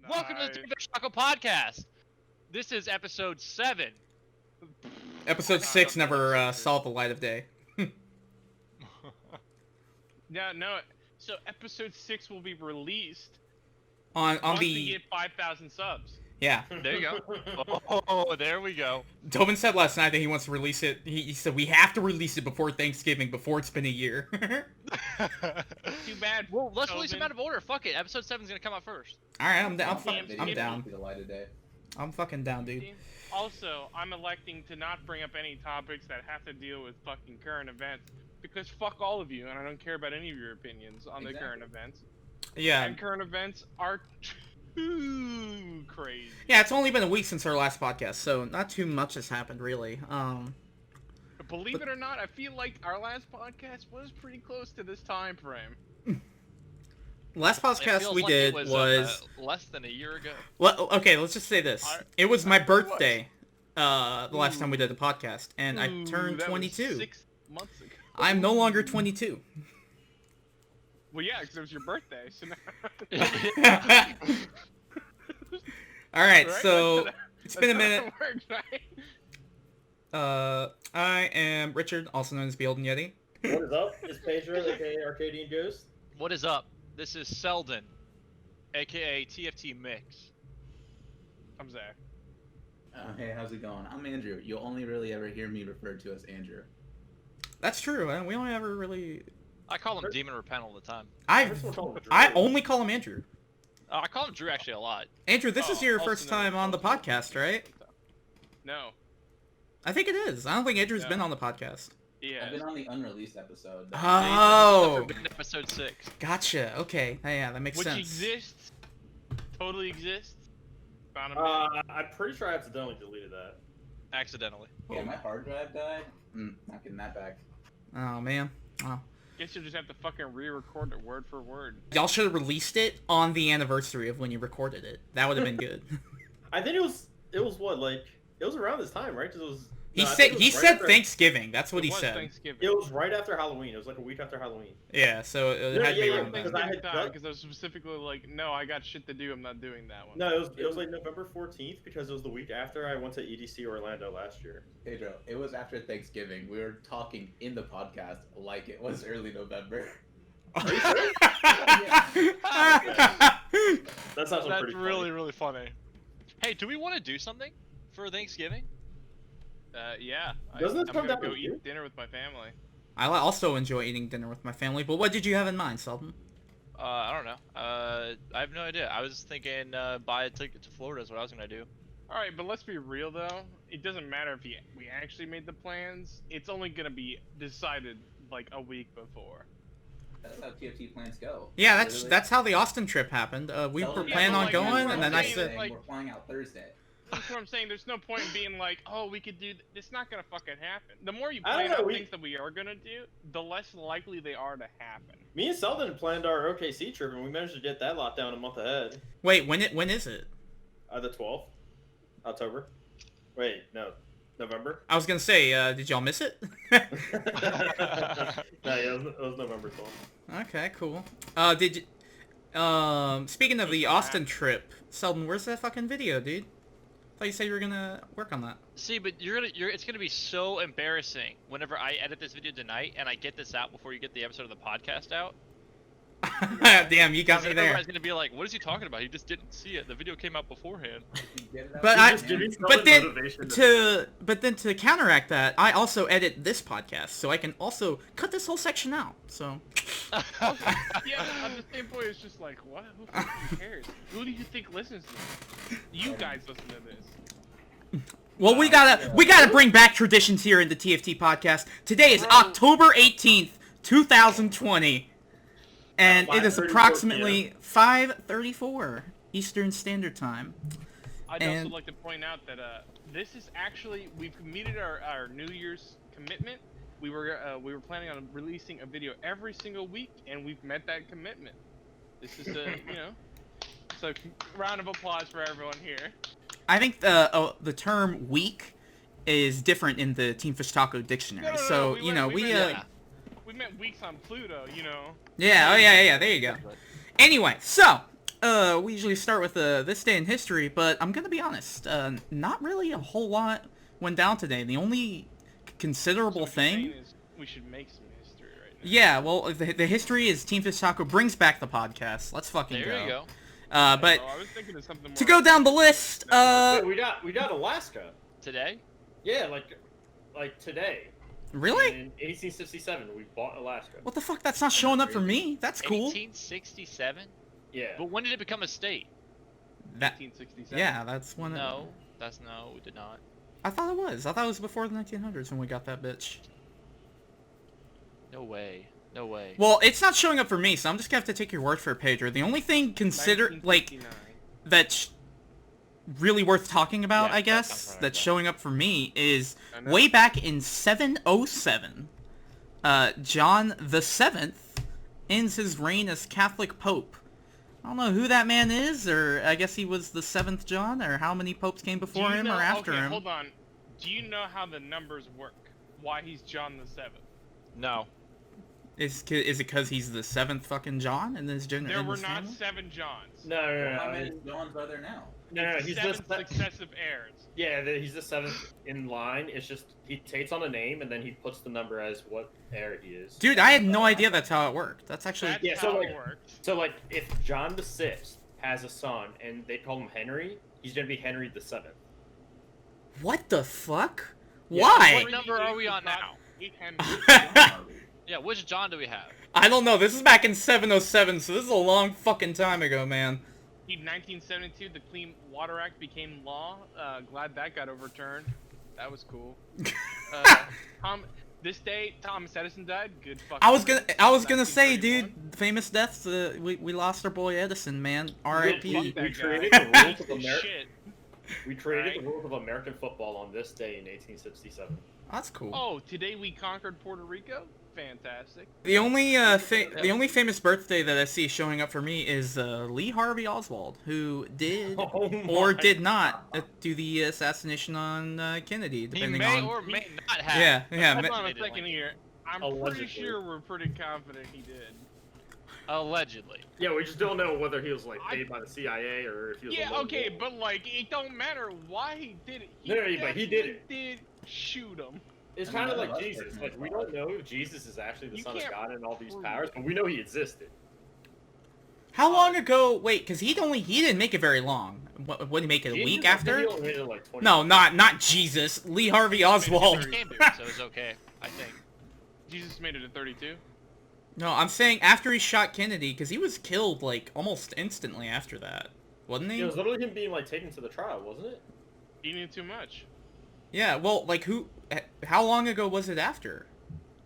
Welcome to the Fish Taco Podcast. This is episode 7. Episode 6 never saw the light of day. Yeah, no. So episode 6 will be released on once the... we get 5,000 subs. Yeah. There you go. Oh, there we go. Tobin said last night that he wants to release it. He said we have to release it before Thanksgiving, before it's been a year. Too bad. Well, let's release them out of order. Fuck it. Episode 7 is gonna come out first. Alright, I'm down. I'm down. I'm fucking down, dude. Also, I'm electing to not bring up any topics that have to deal with fucking current events. Because fuck all of you, and I don't care about any of your opinions on the current events. Yeah. And current events are too crazy. Yeah, it's only been a week since our last podcast, so not too much has happened, really. Believe it or not, I feel like our last podcast was pretty close to this time frame. Last podcast we did was less than a year ago. Well, okay, let's just say this. It was my birthday, the last time we did the podcast, and I turned 22. Was 6 months ago. I'm no longer 22. Well, yeah, because it was your birthday, so now... Alright, so it's been a minute. Works, right? I am Richard, also known as Beholden Yeti. What is up? It's Pedro, aka Arcadian Ghost. What is up? This is Selden, aka TFT Mix. I'm Zach. Hey, how's it going? I'm Andrew. You'll only really ever hear me referred to as Andrew. That's true, and we only ever really... I call him Demon Repent all the time. I only call him Andrew. I call him Drew actually a lot. Andrew, this is your first time on the podcast, right? No. I think it is. I don't think Andrew's been on the podcast. Yeah. I've been on the unreleased episode. Oh! Episode 6. Gotcha. Okay. Yeah, that makes sense. Which exists. Totally exists. I'm pretty sure I accidentally deleted that. Accidentally. Yeah, my hard drive died. Not getting that back. Oh, man. Oh. Guess you'll just have to fucking re-record it word for word. Y'all should have released it on the anniversary of when you recorded it. That would have been good. I think it was what, like, it was around this time, right? 'Cause it was... He said Thanksgiving. That's what he said. Thanksgiving. It was right after Halloween. It was like a week after Halloween. Yeah, so it had to be around Because then. I was specifically like, no, I got shit to do. I'm not doing that one. No, it was like November 14th because it was the week after I went to EDC Orlando last year. Pedro, it was after Thanksgiving. We were talking in the podcast like it was early November. Are you sure? That's That's really funny. Hey, do we want to do something for Thanksgiving? Yeah. Doesn't this I'm come gonna down go to you? eat dinner with my family. I also enjoy eating dinner with my family, but what did you have in mind, Selden? I don't know. I have no idea. I was thinking buy a ticket to Florida is what I was gonna do. Alright, but let's be real though. It doesn't matter if we actually made the plans. It's only gonna be decided like a week before. That's how TFT plans go. Yeah, that's how the Austin trip happened. We were planning on going, and then I said... We're flying out Thursday. That's what I'm saying. There's no point in being like, oh, we could do... It's not going to fucking happen. The more you plan out things that we are going to do, the less likely they are to happen. Me and Selden planned our OKC trip, and we managed to get that locked down a month ahead. Wait, when is it? The 12th. October. Wait, no. November? I was going to say, did y'all miss it? No, yeah, it was November 12th. Okay, cool. Speaking of the Austin trip, Selden, where's that fucking video, dude? I thought you said you were gonna work on that. See, but it's gonna be so embarrassing whenever I edit this video tonight and I get this out before you get the episode of the podcast out. Damn, you got me there. Everybody's gonna be like, "What is he talking about? He just didn't see it. The video came out beforehand." But then to counteract that, I also edit this podcast, so I can also cut this whole section out. So. Yeah, at the same point, it's just like, what? Who fucking cares? Who do you think listens to this? You guys listen to this. Well, we gotta bring back traditions here in the TFT podcast. Today is October 18th, 2020. And it is approximately 5:34 Eastern Standard Time. I'd also like to point out that this is actually, we've meted our New Year's commitment. We were planning on releasing a video every single week, and we've met that commitment. This is so round of applause for everyone here. I think the term week is different in the Team Fish Taco dictionary. We meant weeks on Pluto, you know. Yeah, yeah, there you go. Anyway, so we usually start with this day in history, but I'm gonna be honest, not really a whole lot went down today. The only considerable So what you're thing... saying is we should make some history right now. Yeah, well, the history is Team Fish Taco brings back the podcast. Let's fucking There you go. But Oh, I was thinking of something more. to go down the list, Wait, we got Alaska. Today? Yeah, like today. really? In 1867, we bought Alaska. What the fuck? That's not showing up for me. That's cool. 1867? Yeah. But when did it become a state? That 1867. yeah, that's when. No, no, we did not. I thought it was. I thought it was before the 1900s when we got that bitch. No way. No way. Well, it's not showing up for me, so I'm just gonna have to take your word for it, Pedro. The only thing like 1959. that's really worth talking about, Yeah, I that guess, sounds right, that's yeah. showing up for me is I know. way back in 707, John the Seventh ends his reign as Catholic Pope. I don't know who that man is, or I guess he was the 7th John, or how many popes came Do before you him know- or after okay, him. Hold on. Do you know how the numbers work? Why he's John the Seventh? No. Is it because he's the 7th fucking John in this There were his not family? 7 Johns. No, How many Johns are there now? No, It's he's 7 just successive heirs. yeah, he's the 7th in line. It's just he takes on a name and then he puts the number as what heir he is. Dude, I had no idea that's how it worked. That's actually... That's Yeah, so, how like- it works. So like, if John the Sixth has a son and they call him Henry, he's gonna be Henry the Seventh. What the fuck? Yeah, Why? What number are we on now? 8 Henry. Yeah, which John do we have? I don't know. This is back in 707, so this is a long fucking time ago, man. In 1972, the Clean Water Act became law. Glad that got overturned. That was cool. This day, Thomas Edison died. Good fucking. I was gonna say, 1931. dude, famous deaths. We lost our boy Edison, man. R.I.P. Fuck that We guy. created the rules of Piece of America. shit. We created Right. the rules of American football on this day in 1867. That's cool. Oh, today we conquered Puerto Rico. Fantastic. The only the only famous birthday that I see showing up for me is Lee Harvey Oswald, who did Oh or my did not do the assassination on Kennedy, He depending may on. or may not have. Yeah, Hold ma- on a second here. I'm Allegedly. pretty sure we're pretty confident he did. Allegedly. Yeah, we just don't know whether he was like I- paid by the CIA or if he was. Yeah, a lone okay, wolf. but like, it don't matter why he did it. No, but he did it. Did shoot him. It's I kind of mean, like that's Jesus. personal Like we don't know if Jesus is actually the You Son of can't God and all these prove powers, it. but we know he existed. How long ago? Wait, because he didn't make it very long. What did he make it a Jesus, week I think after? he only made it, like, 20 No, not Jesus. Lee Harvey Oswald. He came to, so it's okay, I think. Jesus made it at 32. No, I'm saying after he shot Kennedy, because he was killed like almost instantly after that, wasn't he? It was literally him being like taken to the trial, wasn't it? He knew too much. Yeah. Well, like who? How long ago was it after?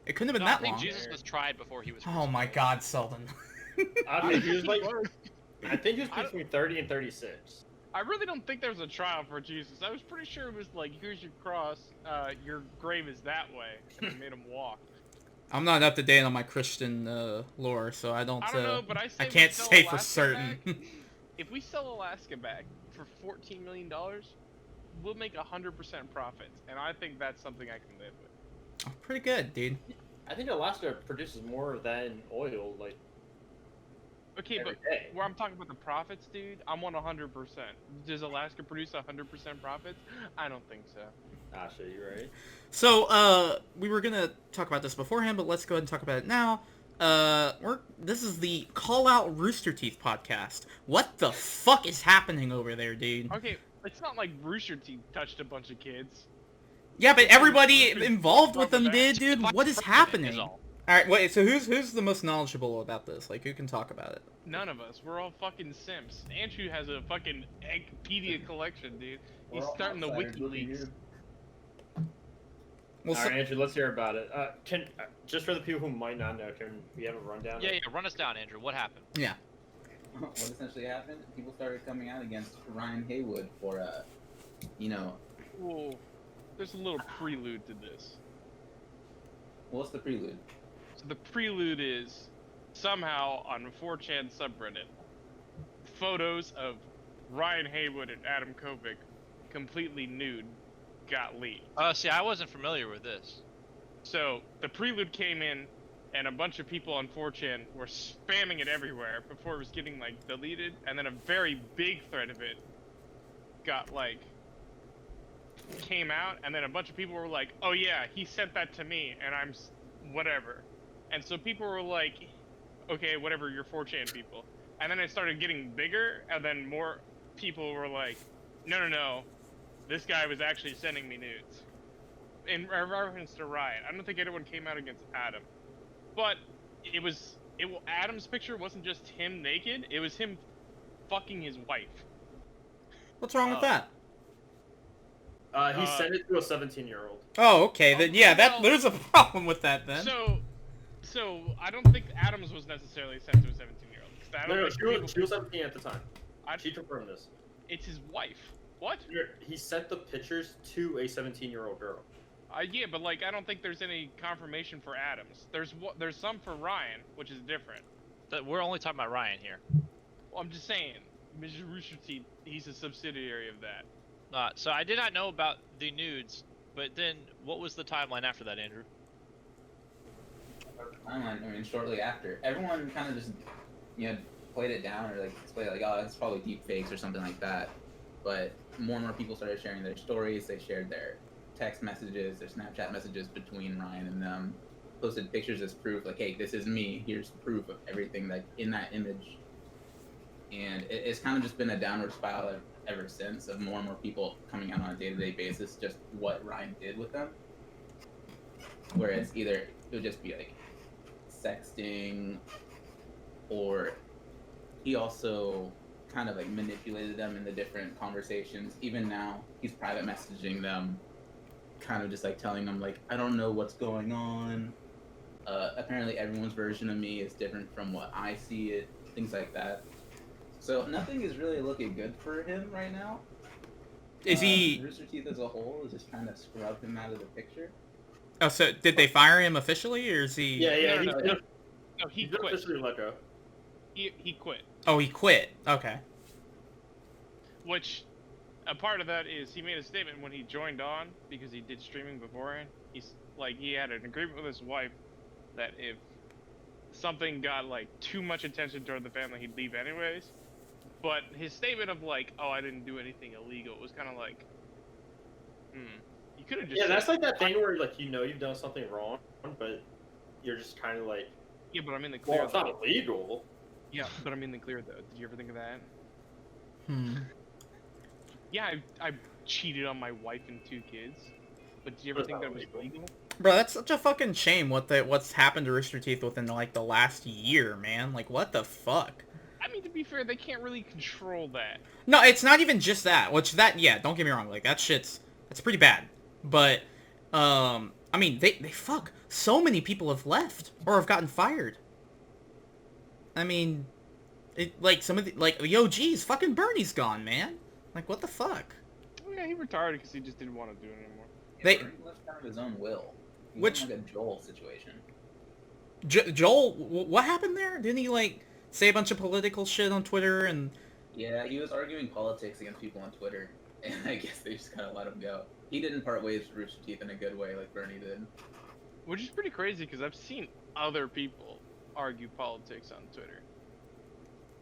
It couldn't have been No, I that think long. Jesus was tried before he was Oh my crucified. God, Selden. I think he was like. Worse. I think he was I- between 30 and 36. I really don't think there was a trial for Jesus. I was pretty sure it was like, here's your cross, your grave is that way, and they made him walk. I'm not up to date on my Christian lore, so I don't. I don't know, but I say I we can't sell say for Alaska certain. back. If we sell Alaska back for $14 million, we'll make 100% profits, and I think that's something I can live with. Oh, pretty good, dude. I think Alaska produces more than oil, like Okay, every but day. where I'm talking about the profits, dude, I'm on 100%. Does Alaska produce 100% profits? I don't think so. Ah, shit, you're right. So, we were gonna talk about this beforehand, but let's go ahead and talk about it now. This is the Call Out Rooster Teeth podcast. What the fuck is happening over there, dude? Okay, it's not like Rooster Teeth touched a bunch of kids. Yeah, but everybody involved with them Rubber did, dude. What is happening? Is All all. right, wait. So who's the most knowledgeable about this? Like, who can talk about it? None of us. We're all fucking simps. Andrew has a fucking Wikipedia collection, dude. He's We're all starting the outsiders looking WikiLeaks. here. Well, All right, Andrew, let's hear about it. Can just for the people who might not know, can we have a rundown? Yeah, run us down, Andrew. What happened? yeah. What essentially happened? People started coming out against Ryan Haywood for, you know, Well, there's a little prelude to this. what's the prelude? So the prelude is somehow on 4chan subreddit, photos of Ryan Haywood and Adam Kovic completely nude got leaked. See, I wasn't familiar with this. So the prelude came in and a bunch of people on 4chan were spamming it everywhere before it was getting like deleted, and then a very big thread of it got like came out, and then a bunch of people were like, oh yeah, he sent that to me and I'm whatever, and so people were like, okay, whatever, you're 4chan people. And then it started getting bigger, and then more people were like, no, this guy was actually sending me nudes in reference to Ryan. I don't think anyone came out against Adam, but Adam's picture wasn't just him naked, it was him fucking his wife. What's wrong with that? He sent it to a 17-year-old. Oh, okay. Then yeah, well, there's a problem with that then. So I don't think Adams was necessarily sent to a 17-year-old. No, she was 17 at the time. She confirmed this. It's his wife. What? He sent the pictures to a 17-year-old girl. Yeah, but like I don't think there's any confirmation for Adams. There's some for Ryan, which is different. We're only talking about Ryan here. Well, I'm just saying, Mr. Rooster Teeth, he's a subsidiary of that. So I did not know about the nudes, but then what was the timeline after that, Andrew? Timeline, I mean, shortly after. Everyone kind of just, played it down or like displayed it like, oh, it's probably deep fakes or something like that. But more and more people started sharing their stories. They shared their text messages, their Snapchat messages between Ryan and them. Posted pictures as proof, like, hey, this is me. Here's the proof of everything like in that image. And it's kind of just been a downward spiral ever since, of more and more people coming out on a day-to-day basis just what Ryan did with them. Whereas either it would just be like sexting, or he also kind of like manipulated them in the different conversations. Even now, he's private messaging them, kind of just like telling them like, I don't know what's going on. Apparently everyone's version of me is different from what I see it, things like that. So nothing is really looking good for him right now. Is he... Rooster Teeth as a whole is just trying to scrub him out of the picture. Oh, so did they fire him officially, or is he... Yeah, No, he quit. Officially let go. He quit. Oh, he quit. Okay. Which, a part of that is he made a statement when he joined on, because he did streaming beforehand. He had an agreement with his wife that if something got like too much attention toward the family, he'd leave anyways. But his statement of like, oh, I didn't do anything illegal, was kind of like, you could have just... Yeah, that's like that thing where like you've done something wrong, but you're just kind of like... Yeah, but I'm in the clear. Well, it's not illegal. Yeah, but I'm in the clear though. Did you ever think of that? Yeah, I cheated on my wife and 2 kids. But did you ever think that was illegal? Bro, that's such a fucking shame what's happened to Rooster Teeth within like the last year, man. Like, what the fuck? I mean, to be fair, they can't really control that. No, it's not even just that. Yeah, don't get me wrong. Like, that's pretty bad. But, I mean, they fuck. So many people have left or have gotten fired. I mean, some of the, like, yo, geez, fucking Bernie's gone, man. Like, what the fuck? Oh, yeah, he retired because he just didn't want to do it anymore. Bernie left kind of his own will. He Which... like a Joel situation. Joel, what happened there? Didn't he, like, say a bunch of political shit on Twitter and... Yeah, he was arguing politics against people on Twitter, and I guess they just kind of let him go. He didn't part ways with Rooster Teeth in a good way like Bernie did. Which is pretty crazy, because I've seen other people argue politics on Twitter.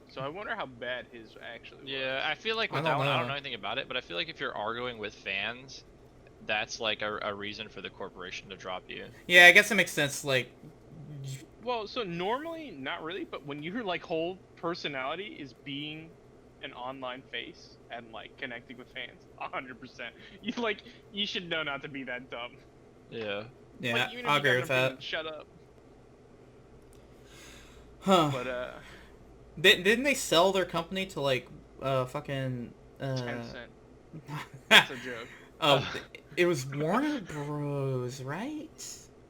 So I wonder how bad his actually was. Yeah, I feel like with that one, I don't know anything about it, but I feel like if you're arguing with fans, that's like a reason for the corporation to drop you. Yeah, I guess it makes sense, like... Well, so normally, not really, but when your like whole personality is being an online face and like connecting with fans, 100%. You should know not to be that dumb. Yeah. Yeah, like, even if I you agree got with an opinion, that. Shut up. Huh. But Didn't they sell their company to like fucking 10 cent. That's a joke. Oh, it was Warner Bros, right?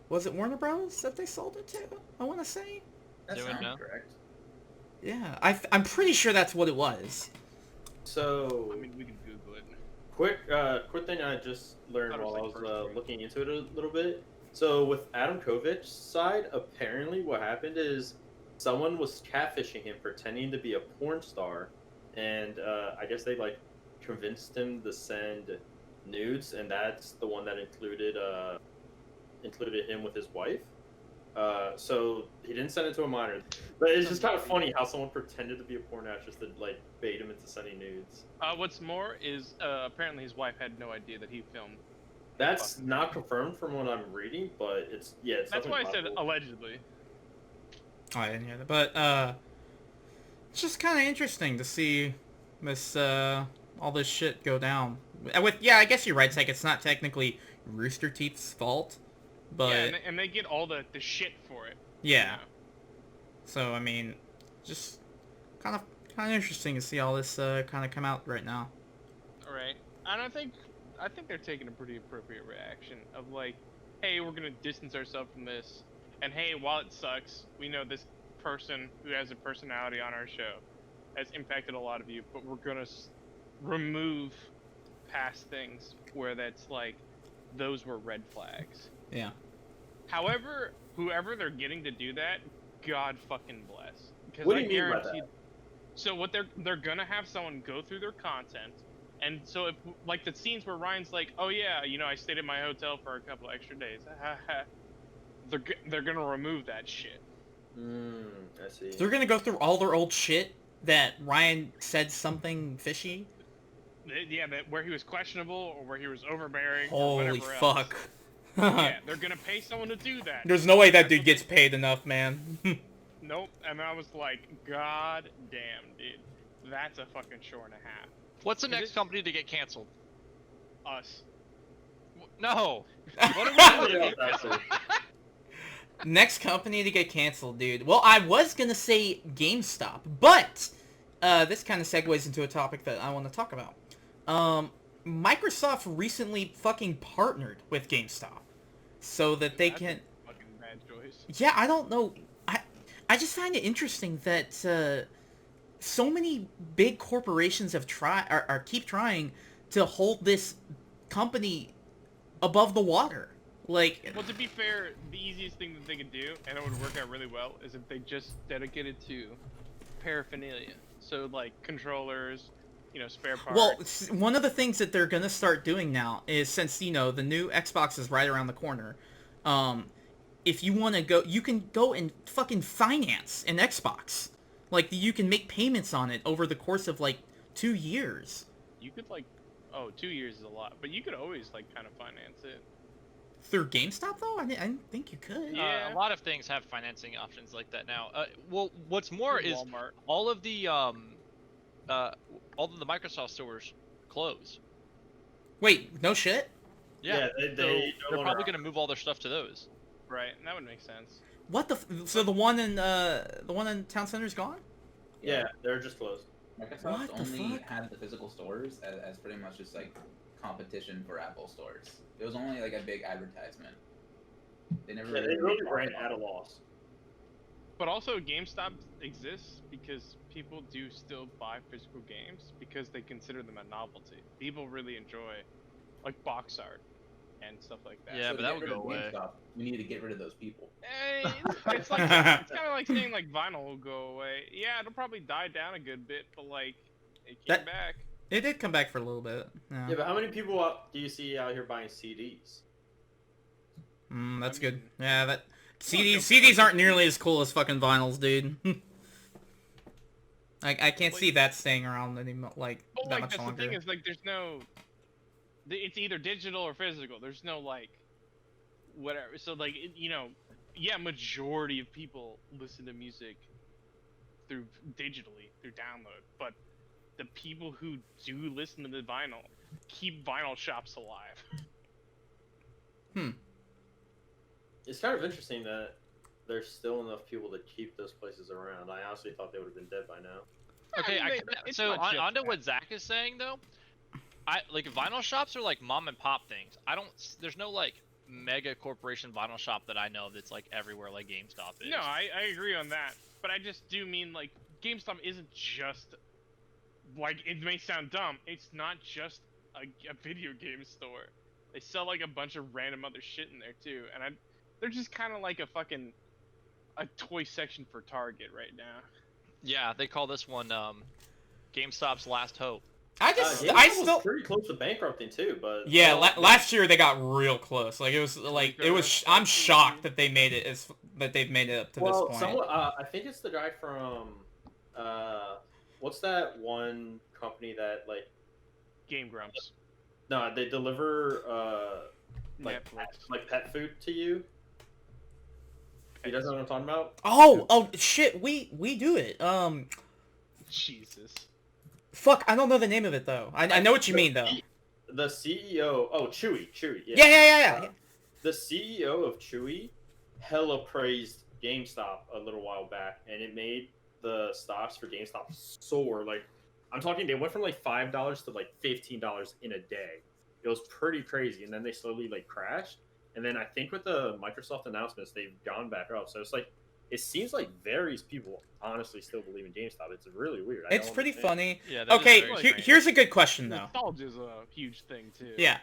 Was it Warner Bros that they sold it to? I want to say. That Do it sounds now? correct. Yeah, I'm pretty sure that's what it was. So, I mean, we can Google it. quick thing I just learned Thought it was while like I first was grade. looking into it a little bit. So with Adam Kovic's side, apparently what happened is someone was catfishing him, pretending to be a porn star, and I guess they like convinced him to send nudes, and that's the one that included him with his wife. So he didn't send it to a minor. But it's just kind of funny how someone pretended to be a porn actress to like bait him into sending nudes. What's more is apparently his wife had no idea that he filmed. That's not confirmed from what I'm reading, but it's It's That's why I said possible. allegedly. Oh, I didn't hear that. But, it's just kind of interesting to see this, all this shit go down. Yeah, I guess you're right, Zach. It's not technically Rooster Teeth's fault, but... Yeah, and they get all the shit for it. Yeah. You know? So, I mean, just kind of interesting to see all this, kind of come out right now. Right. And I think they're taking a pretty appropriate reaction of like, hey, we're gonna distance ourselves from this, and hey, while it sucks, we know this person who has a personality on our show has impacted a lot of you, but we're gonna remove past things where that's like, those were red flags. Yeah. However, whoever they're getting to do that, God fucking bless. Because What do you mean by that? So what they're gonna have someone go through their content. And so, if like the scenes where Ryan's like, "Oh yeah, you know, I stayed at my hotel for a couple extra days," they're gonna remove that shit. I see. They're gonna go through all their old shit that Ryan said something fishy? Yeah, where he was questionable or where he was overbearing. Holy or whatever fuck. Else. Yeah, they're gonna pay someone to do that. There's no way that dude gets paid enough, man. Nope. And I was like, God damn, dude, that's a fucking shore and a half. What's the next company to get canceled? Us. No. What are we doing? Next company to get canceled, dude. Well, I was gonna say GameStop, but this kind of segues into a topic that I want to talk about. Microsoft recently fucking partnered with GameStop so that they That's can... a fucking bad choice. Yeah, I don't know. I just find it interesting that so many big corporations have keep trying to hold this company above the water. Like, Well, to be fair, the easiest thing that they could do, and it would work out really well, is if they just dedicated to paraphernalia. So, like, controllers, you know, spare parts. well, one of the things that they're gonna start doing now is, since, you know, the new Xbox is right around the corner, if you want to go, you can go and fucking finance an Xbox. Like, you can make payments on it over the course of, like, 2 years. You could, like, 2 years is a lot, but you could always, like, kind of finance it. Through GameStop, though? I didn't think you could. Yeah. A lot of things have financing options like that now. Well, what's more is Walmart. all of the Microsoft stores close. Wait, no shit? Yeah, they're probably gonna move all their stuff to those. Right, and that would make sense. What the? So the one in Town Center's gone? Yeah, they're just closed. Microsoft What the only fuck? had the physical stores as pretty much just like competition for Apple stores. It was only like a big advertisement. They never Yeah, they really ran at a loss. But also, GameStop exists because people do still buy physical games because they consider them a novelty. People really enjoy, like, box art and stuff like that. Yeah, So but to that get would rid go of away. GameStop, we need to get rid of those people. It's like it's kind of like saying like vinyl will go away. Yeah, it'll probably die down a good bit, but like it came back. It did come back for a little bit. Yeah, Yeah, but how many people do you see out here buying CDs? that's I good. mean- Yeah, that CDs aren't nearly as cool as fucking vinyls, dude. I can't see that staying around anymore, like, But that like much that's longer. the thing is like there's no. It's either digital or physical. There's no like, whatever. So like you know, yeah, majority of people listen to music through digitally through download, but the people who do listen to the vinyl keep vinyl shops alive. It's kind of interesting that there's still enough people to keep those places around. I honestly thought they would have been dead by now. Okay, It's so not just on to that. what Zach is saying though, like vinyl shops are like mom and pop things. There's no like mega corporation vinyl shop that I know of that's like everywhere like GameStop is. No, I agree on that, but I just do mean like GameStop isn't just like it may sound dumb. It's not just a video game store. They sell like a bunch of random other shit in there too, and they're just kind of like a toy section for Target right now. Yeah, they call this one GameStop's Last Hope. GameStop I was still. pretty close to bankrupting too, but Yeah, well, last year they got real close. Like it was. I'm shocked that they've made it up to this well, point. somewhat. I think it's the guy from, what's that one company that like? Game Grumps. No, they deliver like Netflix. pet food to you. You guys know what I'm talking about? Oh shit, we do it. Jesus. Fuck, I don't know the name of it though. I know what you mean though. The CEO. Oh, Chewy. Yeah. The CEO of Chewy hella praised GameStop a little while back, and it made the stocks for GameStop soar. Like, I'm talking, they went from like $5 to like $15 in a day. It was pretty crazy, and then they slowly like crashed. And then I think with the Microsoft announcements, they've gone back up. So it's like, it seems like various people honestly still believe in GameStop. It's really weird. It's pretty funny. Yeah. That is Okay, very strange. here's a good question though. Nostalgia is a huge thing too. Yeah.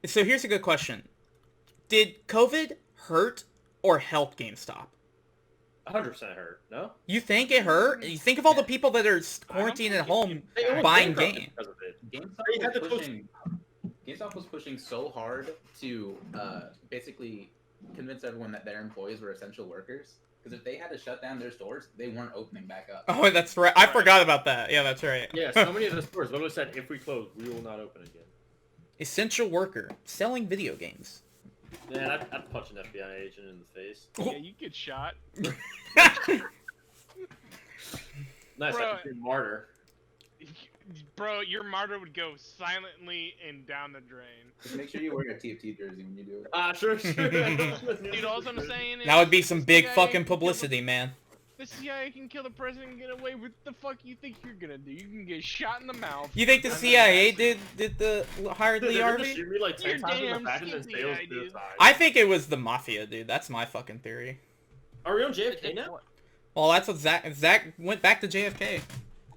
So here's a good question. Did COVID hurt or help GameStop? 100% hurt. No. You think it hurt? You think of all the people that are quarantined at home They almost buying bankrupted games. because of it. GameStop was pushing so hard to basically convince everyone that their employees were essential workers. Because if they had to shut down their stores, they weren't opening back up. Oh, that's right. I forgot about that. Yeah, that's right. Yeah, so many of the stores literally said, if we close, we will not open again. Essential worker selling video games. Man, I'd punch an FBI agent in the face. Yeah, you get shot. Nice, Bro. I could be a martyr. Bro, your martyr would go silently and down the drain. Just make sure you wear a TFT jersey when you do it. Sure. Dude, all I'm saying is... That would be some the big CIA fucking can kill publicity, man. The CIA can kill the president and get away with the fuck you think you're gonna do. You can get shot in the mouth. You think the CIA did the hired Lee They're gonna Harvey? shoot me like 10 You're times in the damn back and then stupid, fails dude. suicide. I think it was the mafia, dude. That's my fucking theory. Are we on JFK now? Well, that's what Zach went back to JFK.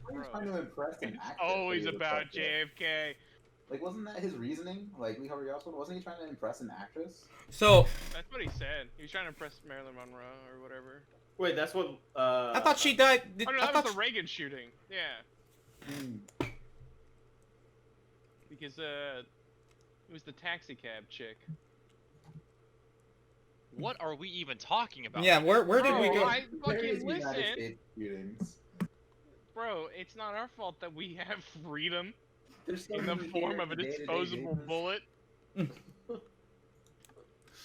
He was trying to impress an It's actress always that he was about obsessed with. JFK. Like, wasn't that his reasoning? Like, Lee Harvey Oswald, wasn't he trying to impress an actress? So That's what he said. He was trying to impress Marilyn Monroe or whatever. Wait, that's what. I thought she died. Oh no, I that thought was the Reagan shooting. Yeah, because it was the taxi cab chick. What are we even talking about? yeah, where did we Bro, go? I Various fucking United listen, States shootings. bro. It's not our fault that we have freedom There's so in the many form of a day-to-day disposable business. bullet.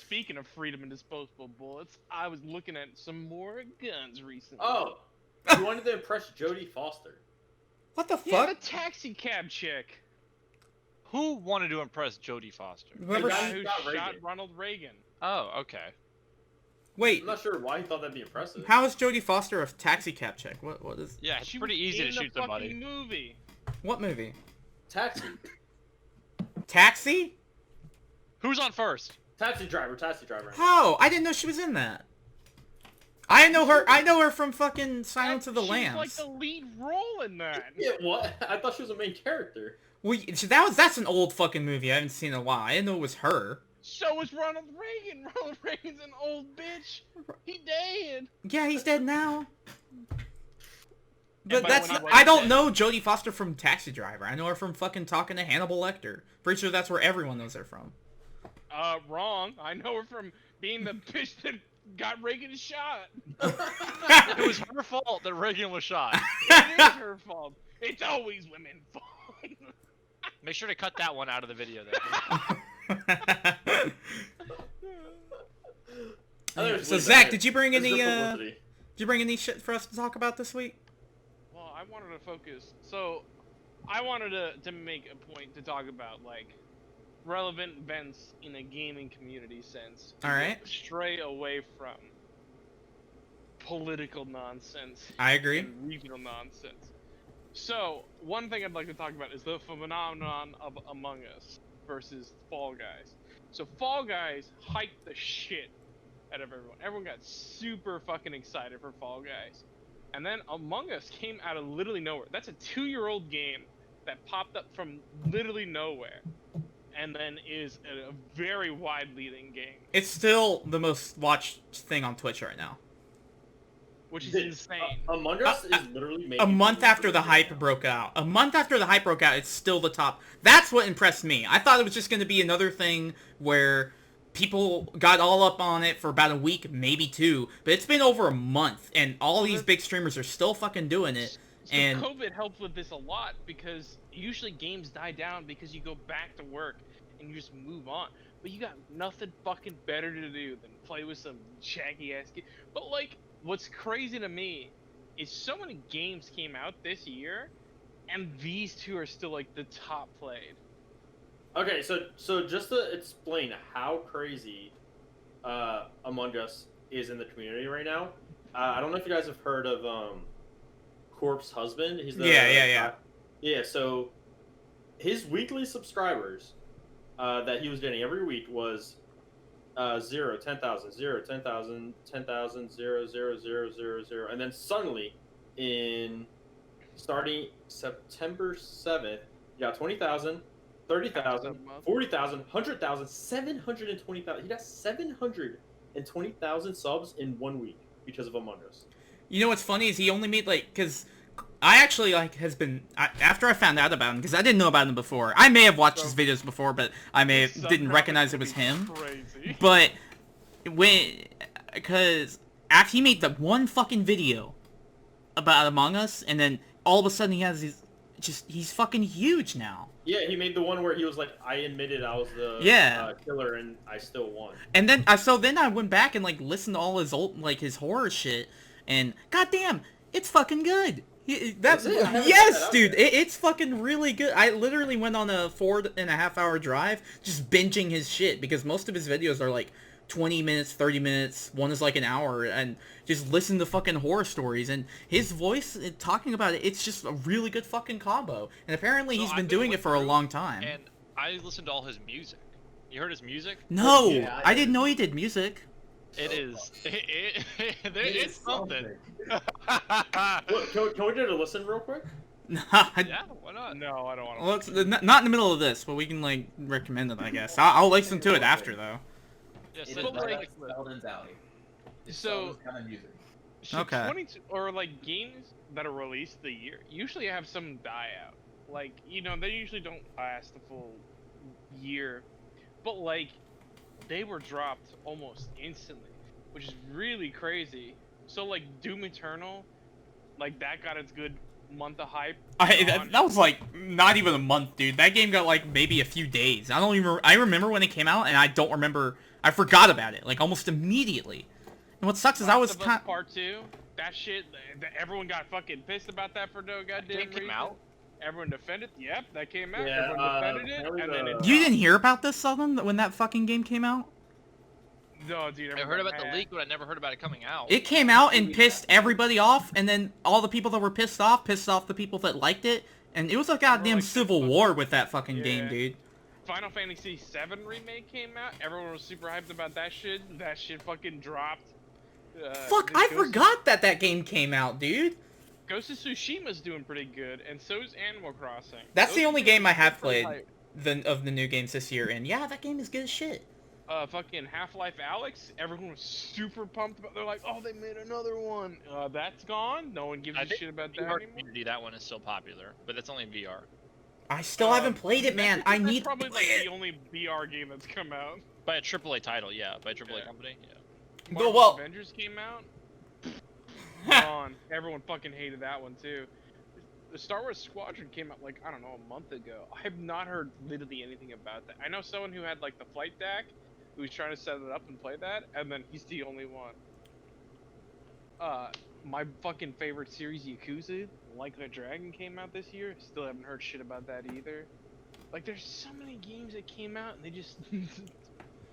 Speaking of freedom and disposable bullets, I was looking at some more guns recently. Oh, you wanted to impress Jodie Foster. What the yeah, fuck? the taxi cab chick. Who wanted to impress Jodie Foster? Whoever The The guy guy who shot shot Reagan. Ronald Reagan. Oh, okay. Wait, I'm not sure why he thought that'd be impressive. how is Jodie Foster a taxi cab chick? What is? Yeah, it's She pretty was easy to in the shoot somebody. fucking movie. What movie? Taxi. Taxi? Who's on first? Taxi driver. How? I didn't know she was in that. I know her from fucking Silence of the She's Lambs. like the lead role in that. Yeah, what? I thought she was a main character. That's an old fucking movie. I haven't seen in a while. I didn't know it was her. So was Ronald Reagan. Ronald Reagan's an old bitch. He dead. Yeah, he's dead now. But by that's when he I was don't dead- know Jodie Foster from Taxi Driver. I know her from fucking Talking to Hannibal Lecter. Pretty sure that's where everyone knows her from. Wrong. I know her from being the bitch that got Reagan shot. It was her fault that Reagan was shot. It is her fault. It's always women's fault. Make sure to cut that one out of the video there. So Zach, did you bring It's any good publicity. did you bring any shit for us to talk about this week? Well, I wanted to focus. So, I wanted to make a point to talk about like relevant events in a gaming community sense. All right. Stray away from political nonsense I agree. and regional nonsense. So, one thing I'd like to talk about is the phenomenon of Among Us versus Fall Guys. So, Fall Guys hyped the shit out of everyone. Everyone got super fucking excited for Fall Guys. And then Among Us came out of literally nowhere. That's a 2-year-old game that popped up from literally nowhere. And then is a very wide leading game. It's still the most watched thing on Twitch right now. which is insane. Among Us is literally making A month after the hype now. broke out. A month after the hype broke out, it's still the top. That's what impressed me. I thought it was just going to be another thing where people got all up on it for about a week, maybe 2. But it's been over a month, and all these big streamers are still fucking doing it. So And COVID helped with this a lot because usually games die down because you go back to work and you just move on. But you got nothing fucking better to do than play with some shaggy ass kid. But like, what's crazy to me is so many games came out this year, and these two are still like the top played. Okay, so just to explain how crazy Among Us is in the community right now, I don't know if you guys have heard of Corpse Husband. He's the yeah. So his weekly subscribers that he was getting every week was 0, 10,000, 0, 10,000, 10,000, 0, 0, 0, 0, 0, and then suddenly, starting September 7th, you got 20,000, 30,000, 40,000, 100,000, 720,000. He got 720,000 subs in 1 week because of Among Us. you know what's funny is he only made, like, because I actually, like, after I found out about him, because I didn't know about him before. I may have watched his videos before, but I didn't recognize it was him. Crazy. But because after he made the one fucking video about Among Us, and then all of a sudden he has he's fucking huge now. Yeah, he made the one where he was like, I admitted I was the killer and I still won. And then so then I went back and like listened to all his old his horror shit, and goddamn, it's fucking good. That's yes, dude. It's fucking really good. I literally went on a 4.5-hour drive just binging his shit because most of his videos are like 20 minutes, 30 minutes. One is like an hour, and just listen to fucking horror stories. And his voice talking about it, it's just a really good fucking combo. And apparently he's been doing it for a long time. And I listened to all his music. You heard his music? No, Yeah, I didn't know he did music. It's something. Look, can we get a listen real quick? Yeah, why not? No, I don't want to. Well, it's not in the middle of this, but we can like recommend it, I guess. I'll listen to it after though. Yeah, It send is it But, like like- Sheldon's Alley. It's So- Sheldon's kind of music. Should Okay. 22 or like games that are released the year usually have some die out. Like, they usually don't last the full year. But like they were dropped almost instantly, which is really crazy. So like Doom Eternal, like that got its good month of hype. That was like not even a month, dude. That game got like maybe a few days. I remember when it came out, and I don't remember. I forgot about it like almost immediately. And what sucks is I was Last of Us Part 2, that shit, everyone got fucking pissed about that for no goddamn It reason. came out? Everyone defended. Yep, that came out. Yeah, Everyone defended it, apparently and then it. You didn't hear about this, Southern, when that fucking game came out? No, dude. I heard about the leak, but I never heard about it coming out. It came out and pissed everybody off, and then all the people that were pissed off the people that liked it, and it was a goddamn like, civil war with that fucking Yeah. game, dude. Final Fantasy VII remake came out. Everyone was super hyped about that shit. That shit fucking dropped. Fuck, I forgot that game came out, dude. Ghost of Tsushima's doing pretty good, and so is Animal Crossing. That's Those the are only games game I have that are pretty played hype. of the new games this year, and yeah, that game is good as shit. Fucking Half-Life Alyx, everyone was super pumped about. They're like, oh, they made another one. That's gone. No one gives I a think shit about that VR anymore. community, that one is still popular, but that's only in VR. I still haven't played it, man. I need to Probably play like it. the only VR game that's come out. By a AAA title, yeah. By a AAA Yeah. company, yeah. Well, Marvel's Avengers came out. Gone. Everyone fucking hated that one too. The Star Wars Squadron came out like, I don't know, a month ago. I have not heard literally anything about that. I know someone who had like the flight deck who was trying to set it up and play that, and then he's the only one. My fucking favorite series, Yakuza, Like a Dragon, came out this year. Still haven't heard shit about that either. Like, there's so many games that came out and they just...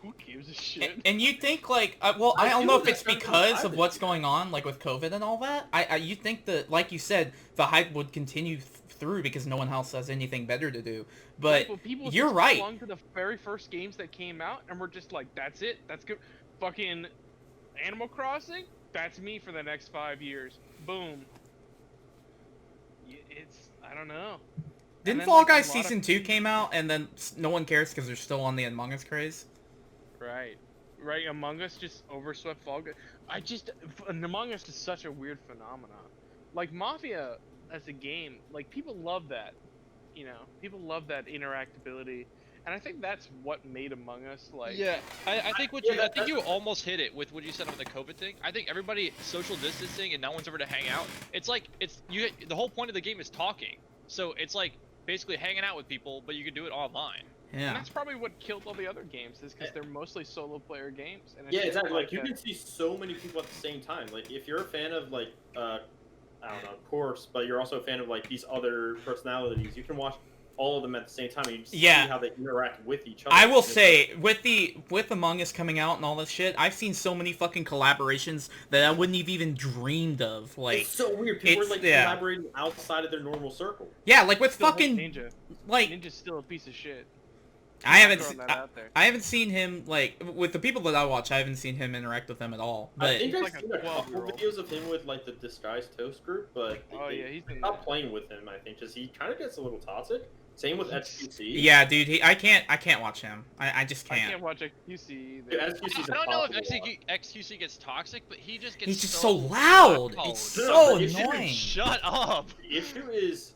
Who gives a shit? And you think like, well, I don't know if it's because of what's going on, like with COVID and all that. You think that, like you said, the hype would continue through because no one else has anything better to do. But People you're just right. clung to the very first games that came out, and we're just like, that's it. That's good. Fucking Animal Crossing. That's me for the next 5 years. Boom. I don't know. Didn't then, Fall like, a Guys lot of Season 2 came out and then no one cares because they're still on the Among Us craze? Right. right? Among Us just overswept Fall Guys. Among Us is such a weird phenomenon. Like Mafia as a game, like people love that, you know, people love that interactability, and I think that's what made Among Us like. Yeah, I think I think you almost hit it with what you said on the COVID thing. I think everybody social distancing and no one's ever to hang out. It's like the whole point of the game is talking, so it's like basically hanging out with people, but you can do it online. And Yeah. that's probably what killed all the other games, is because they're mostly solo player games. And it's Yeah, just exactly. Like you a- can see so many people at the same time. Like if you're a fan of like I don't know, of course, but you're also a fan of like these other personalities, you can watch all of them at the same time and you see Yeah. how they interact with each other. I will And it's say, with Among Us coming out and all this shit, I've seen so many fucking collaborations that I wouldn't have even dreamed of. Like, it's so weird. People are it's- like yeah. collaborating outside of their normal circle. yeah, like with still like fucking Ninja. like Ninja's still a piece of shit. I haven't Throwing that out there. I haven't seen him like with the people that I watch. I haven't seen him interact with them at all. I But think I've He's like a seen a couple 12-year-old. videos of him with like the Disguised Toast group, but Oh they yeah, he's been. stopped playing with him. I think because he kind of gets a little toxic. Same with XQC. yeah, dude, I can't watch him. I just I can't. can't watch XQC either. Dude, XQC's I don't know if impossible to watch. XQC gets toxic, but he just gets He's just so loud. It's No, so but you should annoying. Shut up. The issue is,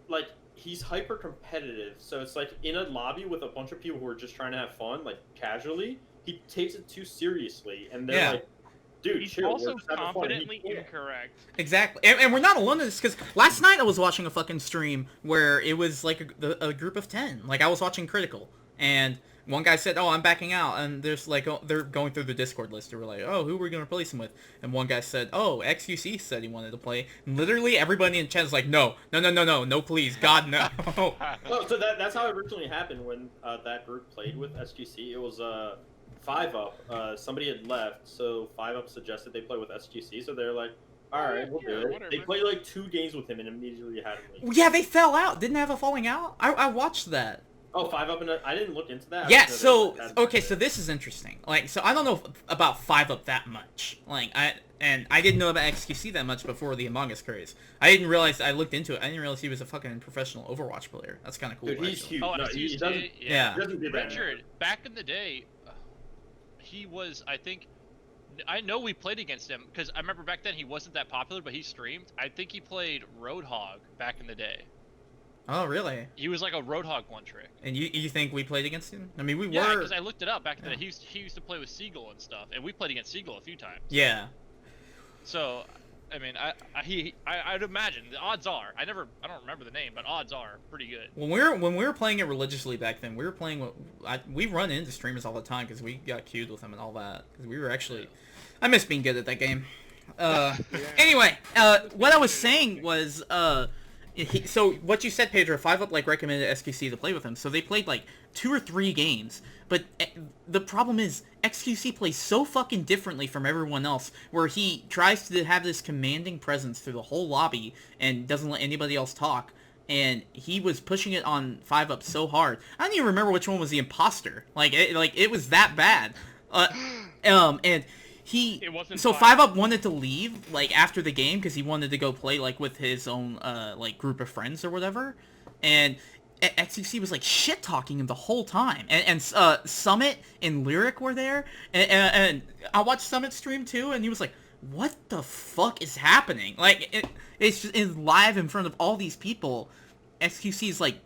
like, he's hyper competitive. So it's like in a lobby with a bunch of people who are just trying to have fun, like casually. He takes it too seriously, and they're Yeah. like, "Dude, He's chill, also we're just having fun." And he confidently can't. incorrect. Exactly, and we're not alone in this because last night I was watching a fucking stream where it was like a group of 10. Like I was watching Critical, and one guy said, "Oh, I'm backing out," and there's like they're going through the Discord list. They were like, "Oh, who are we gonna replace him with?" And one guy said, "Oh, XQC said he wanted to play." And literally everybody in the chat is like, "No, please, God, no." Oh, so that's how it originally happened when that group played with SGC. It was 5UP. Somebody had left, so 5UP suggested they play with SGC. So they're like, "All right, we'll do it." whatever. They played like 2 games with him and immediately had him leave. Yeah, they fell out. Didn't they have a falling out? I watched that. Oh, 5UP, and I didn't look into that. I Yeah, just so know they had okay, it. so this is interesting. Like, so I don't know about 5UP that much. Like, I didn't know about XQC that much before the Among Us craze. I didn't realize. I looked into it. I didn't realize he was a fucking professional Overwatch player. That's kind of cool. Dude, he's actually. huge. Oh, No, he XQC, doesn't. Yeah. He doesn't do that. Richard, back in the day, he was, I think, I know we played against him, because I remember back then he wasn't that popular, but he streamed. I think he played Roadhog back in the day. Oh, really? He was like a Roadhog one trick. And you think we played against him? I mean, we Yeah, were. because I looked it up back in the Yeah. day. He used to play with Seagull and stuff, and we played against Seagull a few times. Yeah. So, I mean, I'd imagine the odds are. I don't remember the name, but odds are pretty good. When we were playing it religiously back then, we were playing. We run into streamers all the time because we got queued with them and all that. Because we were actually. I miss being good at that game. Anyway, what I was saying was, so what you said, Pedro, 5UP like recommended SQC to play with him, so they played like 2 or 3 games. But the problem is, XQC plays so fucking differently from everyone else, where he tries to have this commanding presence through the whole lobby and doesn't let anybody else talk. And he was pushing it on 5UP so hard. I don't even remember which one was the imposter. Like it was that bad. And he It wasn't so 5UP. 5UP wanted to leave like after the game because he wanted to go play like with his own like group of friends or whatever, and XQC was like shit talking him the whole time, and Summit and Lyric were there, and I watched Summit stream too, and he was like, "What the fuck is happening?" Like it's live in front of all these people. XQC is like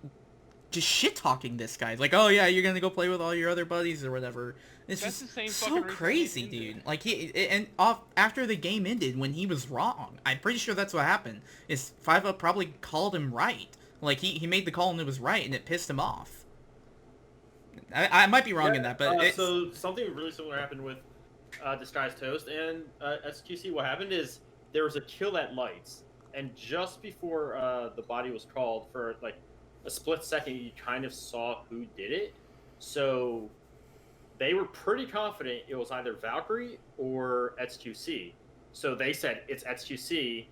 just shit talking this guy. It's like, "Oh yeah, you're gonna go play with all your other buddies or whatever." It's That's just the same so fucking reason crazy, they did it. dude. Like after the game ended, when he was wrong, I'm pretty sure that's what happened. Is 5UP probably called him right? Like he made the call and it was right, and it pissed him off. I might be wrong in that, but it's, so something really similar happened with Disguised Toast and SQC. What happened is there was a kill at lights, and just before the body was called, for like a split second, you kind of saw who did it. So they were pretty confident it was either Valkyrie or XQC. So they said it's XQC,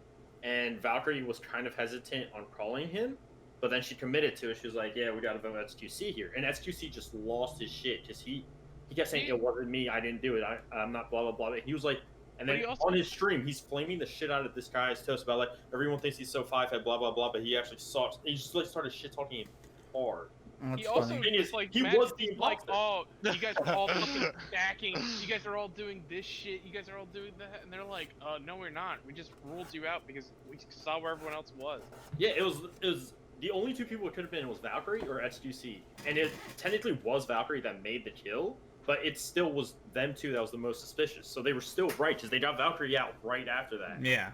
and Valkyrie was kind of hesitant on calling him, but then she committed to it. She was like, "Yeah, we got to vote XQC here," and XQC just lost his shit because he kept saying it wasn't me, I didn't do it, I'm not blah blah blah. And he was like, and But then he also- on his stream, he's flaming the shit out of this guy's toast about like everyone thinks he's so 5-head, blah blah blah, but he actually saw. He just like started shit talking him hard. Oh, He that's also funny. Thing is, just like he Matt, was he's the like, imposter. oh, you guys are all fucking backing. You guys are all doing this shit. You guys are all doing that, and they're like, no, we're not. We just ruled you out because we saw where everyone else was. Yeah, it was the only two people it could have been was Valkyrie or XQC, and it technically was Valkyrie that made the kill, but it still was them two that was the most suspicious. So they were still right because they got Valkyrie out right after that. Yeah.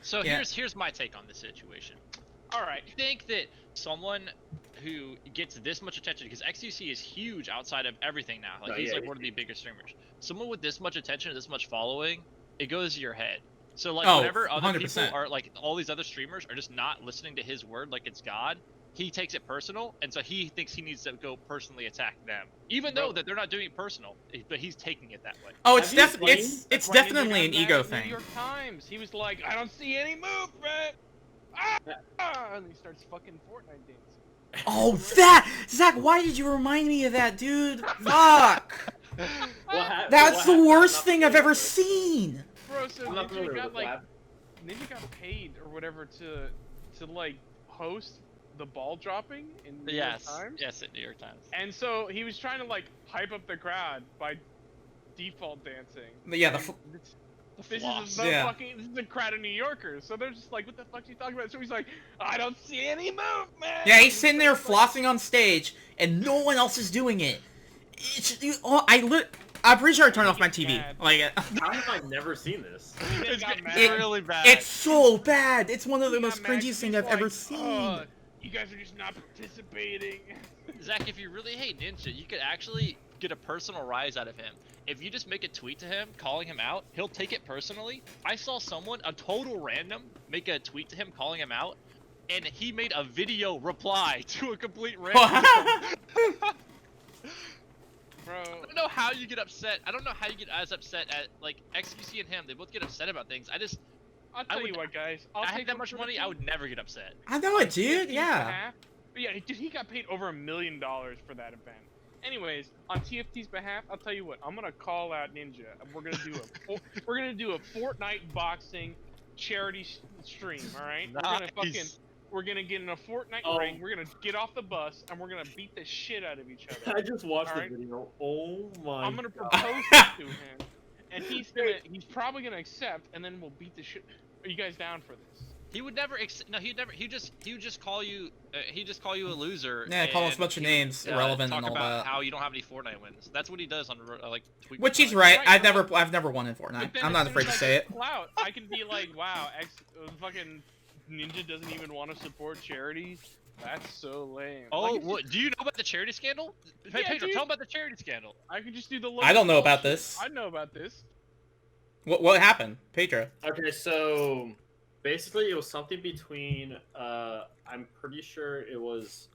So Yeah. here's my take on this situation. All right. I think that someone who gets this much attention, because XUC is huge outside of everything now. Like Oh, he's yeah, like yeah. one of the biggest streamers. Someone with this much attention, this much following, it goes to your head. So like Oh, whenever other 100%. people are like all these other streamers are just not listening to his word like it's God, he takes it personal, and so he thinks he needs to go personally attack them, even though that they're not doing it personal, but he's taking it that way. Oh, it's Have you it's That's why Ninja definitely got an mad ego at New thing. York Times. He was like, I don't see any movement. And he starts fucking Fortnite dancing. Oh, that Zach, why did you remind me of that, dude? Fuck. That's the worst thing I've ever seen. Bro, so I'm not familiar Ninja got with like that. Ninja got paid or whatever to like host the ball dropping in New York Times. Yes, at New York Times. And so he was trying to like hype up the crowd by default dancing. But yeah, And this floss. is the Yeah. fucking this is a crowd of New Yorkers, so they're just like, what the fuck are you talking about? So he's like, I don't see any movement. yeah, And he's sitting there starts, like, flossing on stage, and no one else is doing it. I'm pretty sure I turned off my TV. Bad. Like, How have I never seen this? Ninja It's got mad. really bad. it's so bad. It's one of the He most got mad 'cause cringiest things he's I've ever like, seen. you guys are just not participating. Zach, if you really hate Ninja, you could actually get a personal rise out of him. If you just make a tweet to him calling him out, he'll take it personally. I saw someone, a total random, make a tweet to him calling him out, and he made a video reply to a complete random. Bro, I don't know how you get upset. I don't know how you get as upset at like XQC and him. They both get upset about things. I'll tell you what, guys. I'll I take had that one much for the money, I team. would never get upset. I know it, dude. TFT's Yeah. behalf. But yeah, dude, he got paid over $1 million for that event. Anyways, on TFT's behalf, I'll tell you what. I'm gonna call out Ninja. We're gonna do a Fortnite boxing charity stream. All right. Nice. We're gonna get in a Fortnite Oh. ring. We're gonna get off the bus and we're gonna beat the shit out of each other. I just watched Alright. the video. Oh my. I'm gonna God. propose it to him, and he's probably gonna accept, and then we'll beat the shit. Are you guys down for this? He would never. No, he'd never. He would just call you. He'd just call you a loser. Yeah, call us a and bunch of he would, names, irrelevant talk and all about that. how you don't have any Fortnite wins. That's what he does on like. Tweet Which he's replies. right. Right, I've never won in But Fortnite. then I'm as not soon afraid as to I say get it. clout, I can be like, wow, fucking Ninja doesn't even want to support charities. That's so lame. Oh, Like, what? Do you know about the charity scandal? Hey, Yeah, Pedro, dude. tell him about the charity scandal. I could just do the. I don't know local about bullshit. this. I know about this. What happened, Pedro? Okay, so basically it was something between I'm pretty sure it was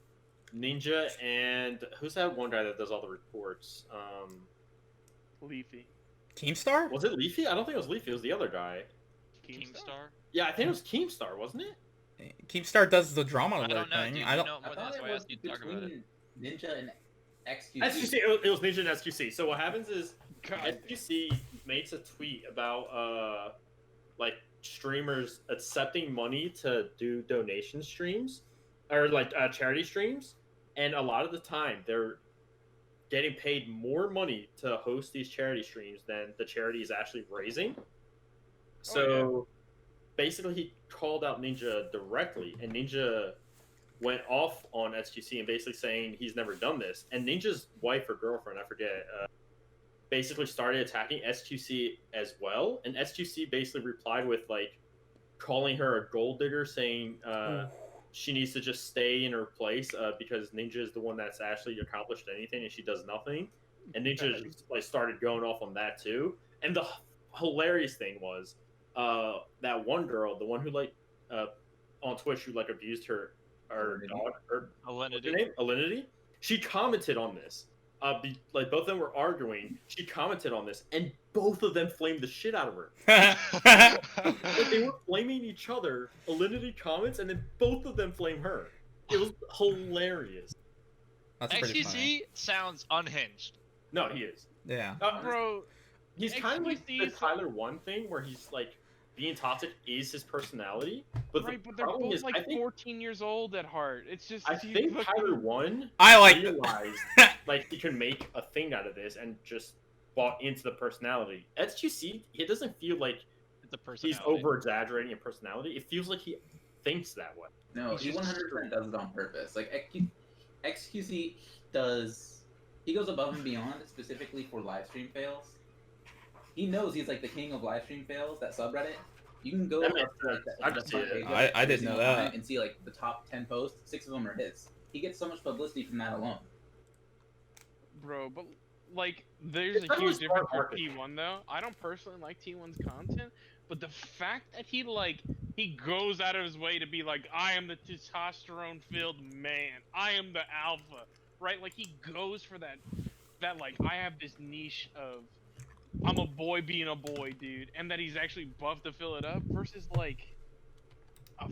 Ninja and who's that one guy that does all the reports? Leafy. Keemstar? Was it Leafy? I don't think it was Leafy, it was the other guy. Keemstar. Yeah, I think it was Keemstar, wasn't it? Keemstar does the drama I alert don't know, thing. dude. I don't. You know I more than thought that's it why I was asked you to talk about it. between Ninja and XQC. SQC, it was Ninja and SQC. So what happens is God. SQC makes a tweet about like streamers accepting money to do donation streams or like charity streams, and a lot of the time they're getting paid more money to host these charity streams than the charity is actually raising. So basically he called out Ninja directly, and Ninja went off on SQC and basically saying he's never done this. And Ninja's wife or girlfriend, I forget, basically started attacking SQC as well. And SQC basically replied with like calling her a gold digger, saying she needs to just stay in her place because Ninja is the one that's actually accomplished anything and she does nothing. And Ninja just, like started going off on that too. And the hilarious thing was that one girl, the one who like on Twitch who like abused her dog, or what's her name? Alinity. She commented on this. Like both of them were arguing. She commented on this, and both of them flamed the shit out of her. Like, they were flaming each other. Alinity comments, and then both of them flame her. It was hilarious. That's pretty funny. XQC sounds unhinged. No, he is. Yeah. Bro, He's kind of like the XQC 's Tyler One thing, where he's like being toxic is his personality. But Right, the but they're problem both is, like I think 14 years old at heart. It's just. I think Tyler 1 I like realized like he can make a thing out of this and just bought into the personality. SGC, it doesn't feel like The he's personality. over exaggerating in personality. It feels like he thinks that way. No, he 100% does it on purpose. Like XQC does, he goes above and beyond specifically for live stream fails. He knows he's like the king of live stream fails. That subreddit, you can go That up makes to, like, sense. that I can see it. page I every didn't know single that. time and see like the top 10 posts. 6 of them are his. He gets so much publicity from that alone. Bro, but like, there's It's a probably huge difference smart with T1 though. I don't personally like T1's content, but the fact that he goes out of his way to be like, I am the testosterone-filled man. I am the alpha, right? Like he goes for that like I have this niche of I'm a boy being a boy, dude, and that he's actually buffed to fill it up versus like a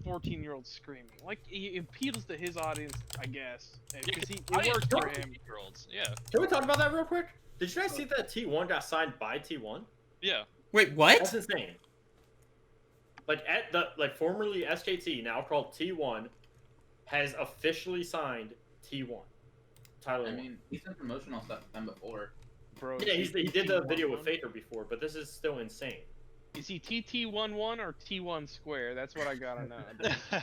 14-year-old screaming. Like he appeals to his audience, I guess, because it works for him. Yeah. Can we talk about that real quick? Did you guys see that T1 got signed by T1? Yeah. Wait, what? That's insane. Like formerly SKT, now called T1, has officially signed T1. Tyler I 1. mean, he's done promotional stuff with them before. Bro, Yeah, he did the video with T11? Faker before, but this is still insane. Is he TT11 or T1 square? That's what I gotta know.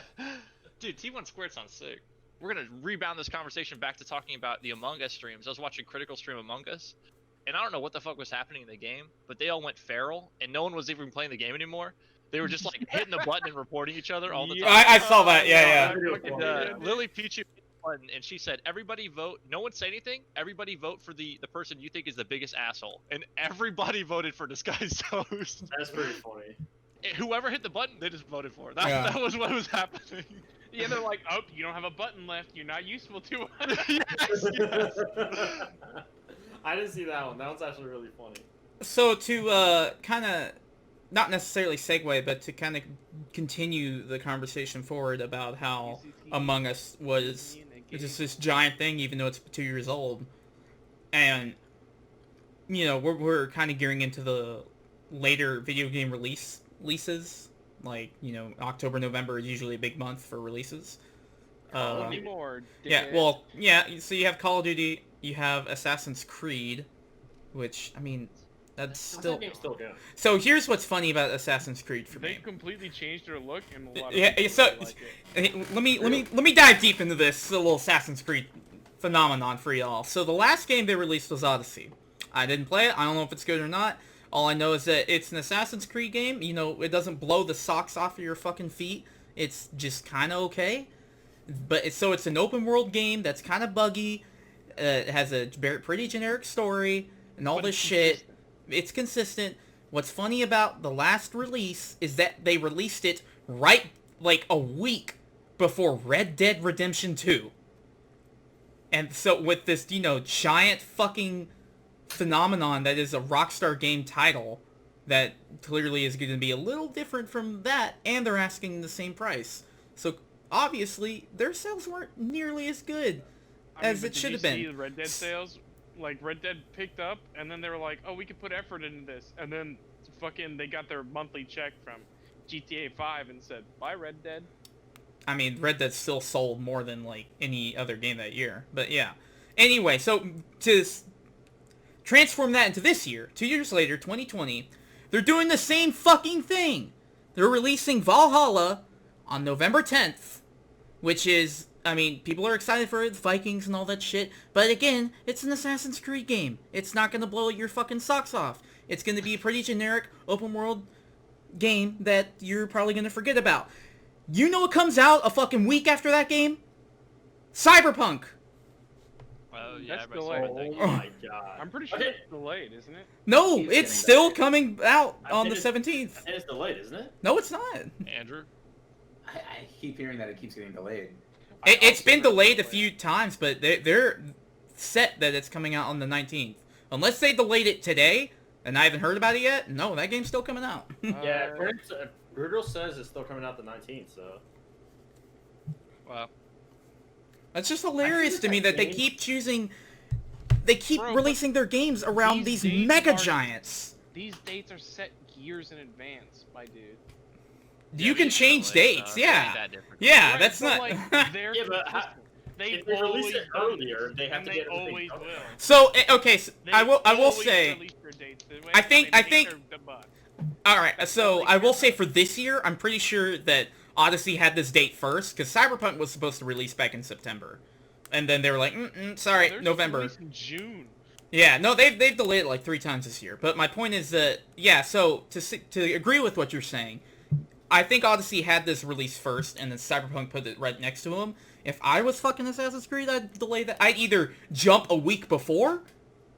Dude, T1 squared sounds sick. We're gonna rebound this conversation back to talking about the Among Us streams. I was watching Critical stream Among Us, and I don't know what the fuck was happening in the game, but they all went feral, and no one was even playing the game anymore. They were just like hitting the button and reporting each other all the time. I saw that. Yeah, And, Lily Pichu hit the button, and she said, "Everybody vote. No one say anything. Everybody vote for the person you think is the biggest asshole." And everybody voted for Disguised Toast. That's pretty funny. Whoever hit the button, they just voted for. Yeah. That was what was happening. Yeah, they're like, oh, you don't have a button left. You're not useful to us. Yes. I didn't see that one. That one's actually really funny. So to kind of, not necessarily segue, but to kind of continue the conversation forward about how Among Us was just this giant thing, even though it's 2 years old, and you know we're kind of gearing into the later video game releases. Like, you know, October, November is usually a big month for releases. Anymore, Yeah, dickhead. well, yeah, so you have Call of Duty, you have Assassin's Creed, which, I mean, that's still... That game's still good. So here's what's funny about Assassin's Creed for They me. completely changed their look, and a lot of Yeah, people so really like it. let me dive deep into this little Assassin's Creed phenomenon for y'all. So the last game they released was Odyssey. I didn't play it. I don't know if it's good or not. All I know is that it's an Assassin's Creed game. You know, it doesn't blow the socks off of your fucking feet. It's just kind of okay. But it's an open world game that's kind of buggy. It has a pretty generic story and all But this it's shit. It's consistent. What's funny about the last release is that they released it right like a week before Red Dead Redemption 2. And so with this, you know, giant fucking phenomenon that is a Rockstar game title that clearly is going to be a little different from that, and they're asking the same price. So obviously their sales weren't nearly as good as it should have been. Did you see the Red Dead sales? Like, Red Dead picked up, and then they were like, oh, we could put effort into this. And then fucking they got their monthly check from GTA 5 and said, bye, Red Dead. I mean, Red Dead still sold more than, like, any other game that year. But, yeah. Anyway, so to transform that into this year, 2 years later, 2020, they're doing the same fucking thing. They're releasing Valhalla on November 10th, which is, I mean, people are excited for it, Vikings and all that shit, but again, it's an Assassin's Creed game. It's not gonna blow your fucking socks off. It's gonna be a pretty generic, open world game that you're probably gonna forget about. You know what comes out a fucking week after that game? Cyberpunk! Oh, yeah, That's everybody saw delayed. Red Dead. Oh my god. I'm pretty sure Okay. it's delayed, isn't it? No, It's it's getting still delayed. coming out I on the think 17th. And it's delayed, isn't it? No, it's not. Andrew? I keep hearing that it keeps getting delayed. It's been also heard delayed a it's few times, but they're set that it's coming out on the 19th. Unless they delayed it today, and I haven't heard about it yet, no, that game's still coming out. Yeah, Brutal says it's still coming out the 19th, so... Wow. That's just hilarious to me that they keep choosing... They keep Bro, releasing their games around these these dates mega are- giants. These dates are set years in advance, my dude. You can change dates, It ain't yeah. that different. Yeah, Right, that's but, not... like, they're Yeah, but consistent. if they release it earlier, they have and to they get everything always done. will. So, okay, so They I will always say... release their dates the way I that think- they I make think- their buck. Alright, so I will say for this year, I'm pretty sure that Odyssey had this date first, because Cyberpunk was supposed to release back in September. And then they were like, sorry, They're November. releasing June. Yeah, no, they've delayed it like 3 times this year. But my point is that, yeah, so to agree with what you're saying, I think Odyssey had this release first, and then Cyberpunk put it right next to him. If I was fucking Assassin's Creed, I'd delay that. I'd either jump a week before,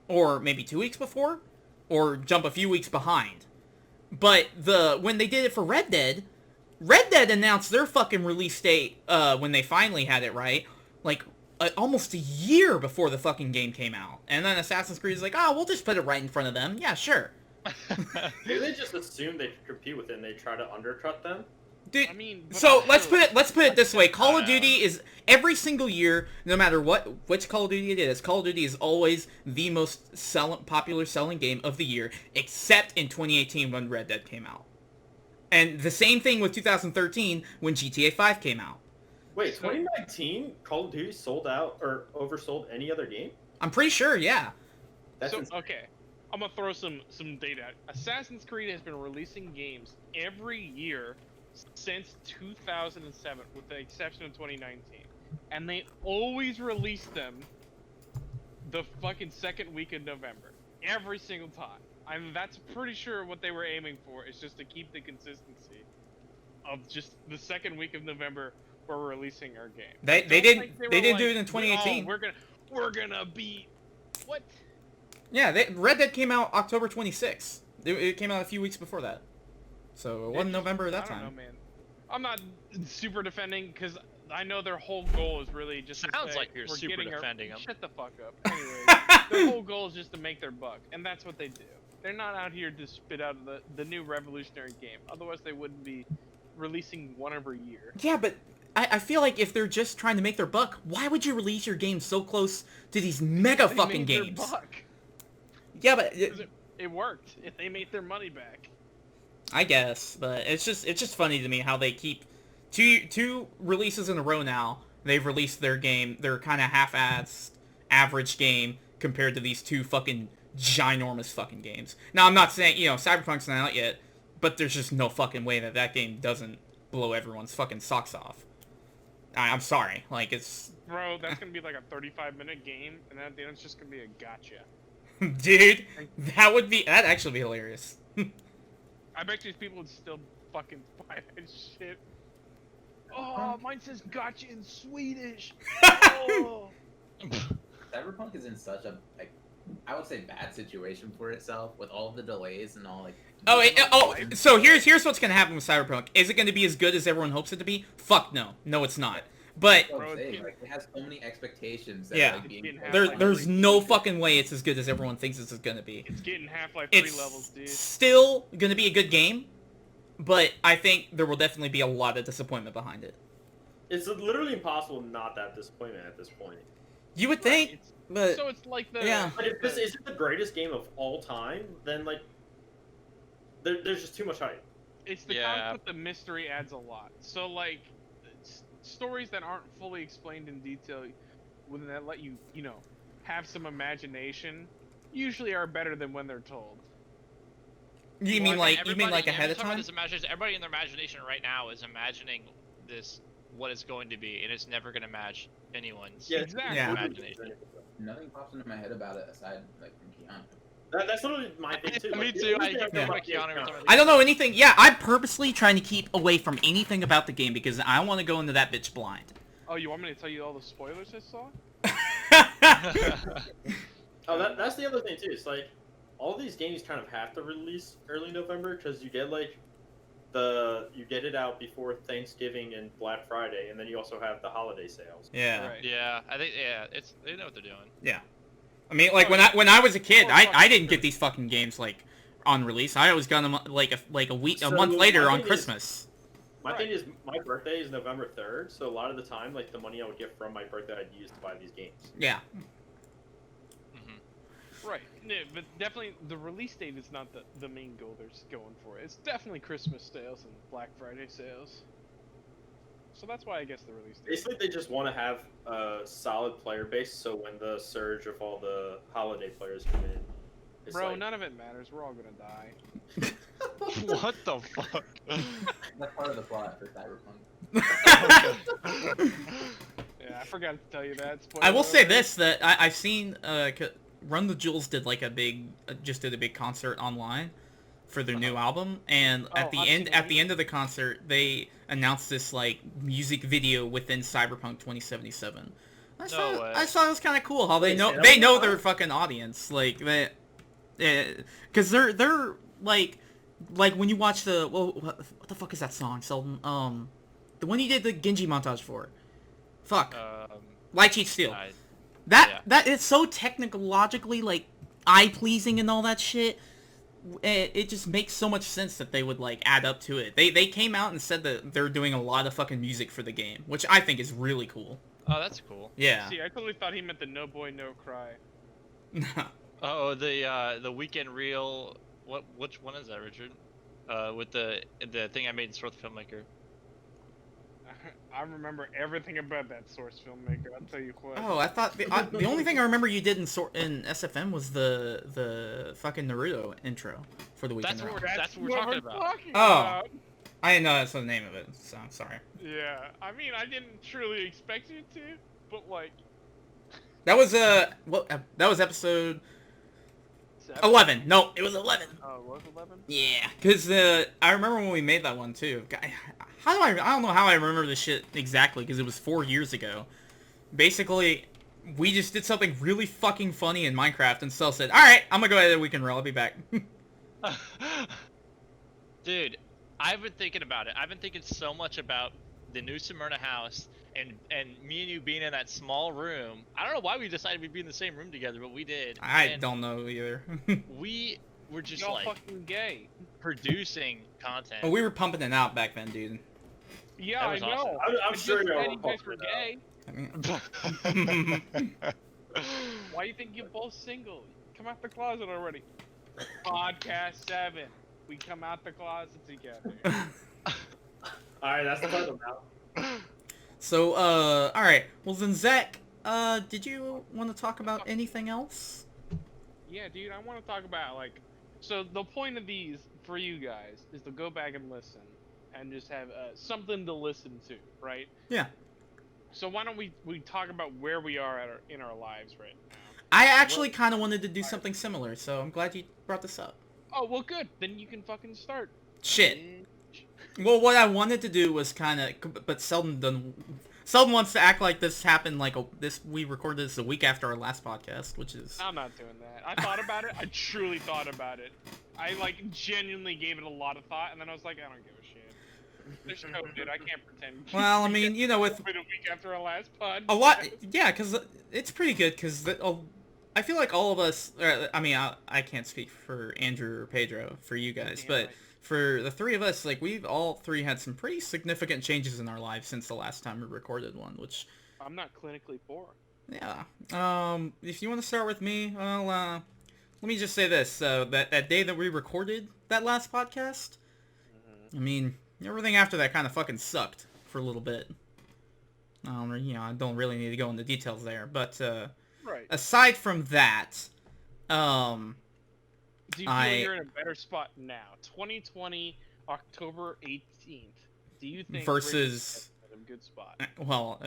or maybe 2 weeks before, or jump a few weeks behind. But when they did it for Red Dead announced their fucking release date when they finally had it right, like almost a year before the fucking game came out. And then Assassin's Creed is like, oh, we'll just put it right in front of them. Yeah, sure. Maybe they just assume they could compete with it and they try to undercut them. Dude, I mean, but so let's also- put it this way. Call of Duty is every single year, no matter which Call of Duty it is, Call of Duty is always the most popular selling game of the year, except in 2018 when Red Dead came out. And the same thing with 2013 when GTA 5 came out. Wait, 2019 Call of Duty sold out or oversold any other game? I'm pretty sure, yeah. That's So, insane. okay, I'm gonna throw some data out. Assassin's Creed has been releasing games every year since 2007, with the exception of 2019, and they always release them the fucking second week of November, every single time. That's pretty sure what they were aiming for is just to keep the consistency of just the second week of November where we're releasing our game. They Don't didn't think were do it like, in 2018. "Oh, we're gonna beat what? Yeah, Red Dead came out October 26th. It came out a few weeks before that. So it wasn't November at that I time. don't know, man. I'm not super defending because I know their whole goal is really just to Sounds say, like you're we're super getting defending 'em. Shut the fuck up. Anyways, their whole goal is just to make their buck, and that's what they do. They're not out here to spit out the new revolutionary game. Otherwise, they wouldn't be releasing one every year. Yeah, but I feel like if they're just trying to make their buck, why would you release your game so close to these mega They fucking made their games? buck. Yeah, but 'Cause it worked. If they made their money back. I guess, but it's just funny to me how they keep two releases in a row now. They've released their game, their kind of half-assed average game compared to these two fucking ginormous fucking games. Now I'm not saying, Cyberpunk's not out yet, but there's just no fucking way that game doesn't blow everyone's fucking socks off. I'm sorry, like it's Bro, that's gonna be like a 35-minute game, and at the end it's just gonna be a gotcha. dude, that'd actually be hilarious. I bet these people would still fucking buy that shit. Oh, mine says gotcha in Swedish. Oh. Cyberpunk is in such a, like, I would say bad situation for itself with all of the delays and all, like... So here's what's gonna happen with Cyberpunk. Is it gonna be as good as everyone hopes it to be? Fuck no. No, it's not. But That's what Bro, I'm saying, it's like, it has so many expectations that Yeah. are, like, being... It's getting there's Half-Life no 3. fucking way it's as good as everyone thinks it's gonna be. It's getting Half-Life 3 It's levels, dude. still gonna be a good game, but I think there will definitely be a lot of disappointment behind it. It's literally impossible not to have disappointment at this point. You would think, It's- but so it's like the... yeah. But if this isn't the greatest game of all time, then like, there's just too much hype. It's the Yeah. concept that mystery adds a lot. So like, stories that aren't fully explained in detail, when that let you, have some imagination, usually are better than when they're told. you Well, mean I think like everybody- ahead of every time? this imagination, everybody in their imagination right now is imagining this, what it's going to be, and it's never going to match anyone's Yeah, Exactly. Yeah. imagination. Nothing pops into my head about it aside, like, from Keanu. That's literally my thing too. Me Like, too, I everything keep know Yeah. thinking about about Keanu every time I don't know anything. Yeah, I'm purposely trying to keep away from anything about the game because I want to go into that bitch blind. Oh, you want me to tell you all the spoilers I saw? Oh, that's the other thing too. It's like all these games kind of have to release early November because you get like you get it out before Thanksgiving and Black Friday, and then you also have the holiday sales. Yeah. Right. Yeah, I think they know what they're doing. Yeah. I mean, like when I was a kid, I didn't get these fucking games like on release. I always got them like a month later my on thing is- Christmas. My thing is, my birthday is November 3rd, so a lot of the time, like the money I would get from my birthday, I'd use to buy these games. Yeah. Hmm. Right. No, but definitely the release date is not the main goal they're going for. It's definitely Christmas sales and Black Friday sales. So that's why I guess the release date. Basically, they just want to have a solid player base, so when the surge of all the holiday players come in, it's Bro, like, none of it matters. We're all gonna die. What the fuck? That's part of the plot for Cyberpunk. Yeah, I forgot to tell you that. I will say Spoiler this, that I've seen Run the Jewels did like a big just did a big concert online for their new album, and at the end of the concert they announced this like music video within Cyberpunk 2077. I thought it was kind of cool how they know their fucking audience, like they, because they're like when you watch the what the fuck is that song, Selden? The one you did the Genji montage for. Fuck. Light Cheat Steel. That is so technologically like eye pleasing and all that shit. It just makes so much sense that they would like add up to it. They came out and said that they're doing a lot of fucking music for the game, which I think is really cool. Oh, that's cool. Yeah. See, I totally thought he meant the No Boy No Cry. Oh, the weekend reel. Which one is that, Richard? With the thing I made in Source Filmmaker. I remember everything about that Source Filmmaker. I'll tell you what. Oh, I thought the only thing I remember you did in SFM was the fucking Naruto intro for the weekend. That's what we're talking about. Oh, I didn't know that's the name of it. So I'm sorry. Yeah, I mean, I didn't truly expect you to, but like. That was that was episode 7? 11. No, it was 11. Oh, it was 11? Yeah, because I remember when we made that one too. I don't know how I remember this shit exactly because it was 4 years ago. Basically, we just did something really fucking funny in Minecraft, and Cell said, "All right, I'm gonna go ahead and we can roll. I'll be back." Dude, I've been thinking about it. I've been thinking so much about the new Smyrna house and me and you being in that small room. I don't know why we decided we'd be in the same room together, but we did. I don't know either. We were just Y'all like fucking gay. producing content. Well, we were pumping it out back then, dude. Yeah, That I was know. awesome. I'm sure just you're said you guys were gay. I mean, Why you think you're both single? Come out the closet already. Podcast 7. We come out the closet together. Alright, that's the title now. so, all right. Well, then, Zach, did you want to talk about anything else? Yeah, dude, I want to talk about, like... So, the point of these, for you guys, is to go back and listen. And just have something to listen to, right? Yeah. So why don't we talk about where we are in our lives right now? I actually kind of wanted to do something similar, so I'm glad you brought this up. Oh, well, good. Then you can fucking start. Shit. Well, what I wanted to do was kind of, but Seldon wants to act like this happened like we recorded this a week after our last podcast, which is. I'm not doing that. I thought about it. I truly thought about it. I like genuinely gave it a lot of thought, and then I was like, I don't give a shit. There's COVID. I can't pretend. Well, I mean, you know, with a week after our last pod. a lot, yeah, because it's pretty good. Because I feel like all of us. I mean, I can't speak for Andrew or Pedro for you guys, but. Right. For the three of us, like, we've all three had some pretty significant changes in our lives since the last time we recorded one, which... I'm not clinically poor. Yeah. If you want to start with me, well, let me just say this. That day that we recorded that last podcast, I mean, everything after that kind of fucking sucked for a little bit. You know, I don't really need to go into details there, but, right. aside from that, Do you feel you're in a better spot now? 2020, October 18th. Do you think versus in a good spot? Well,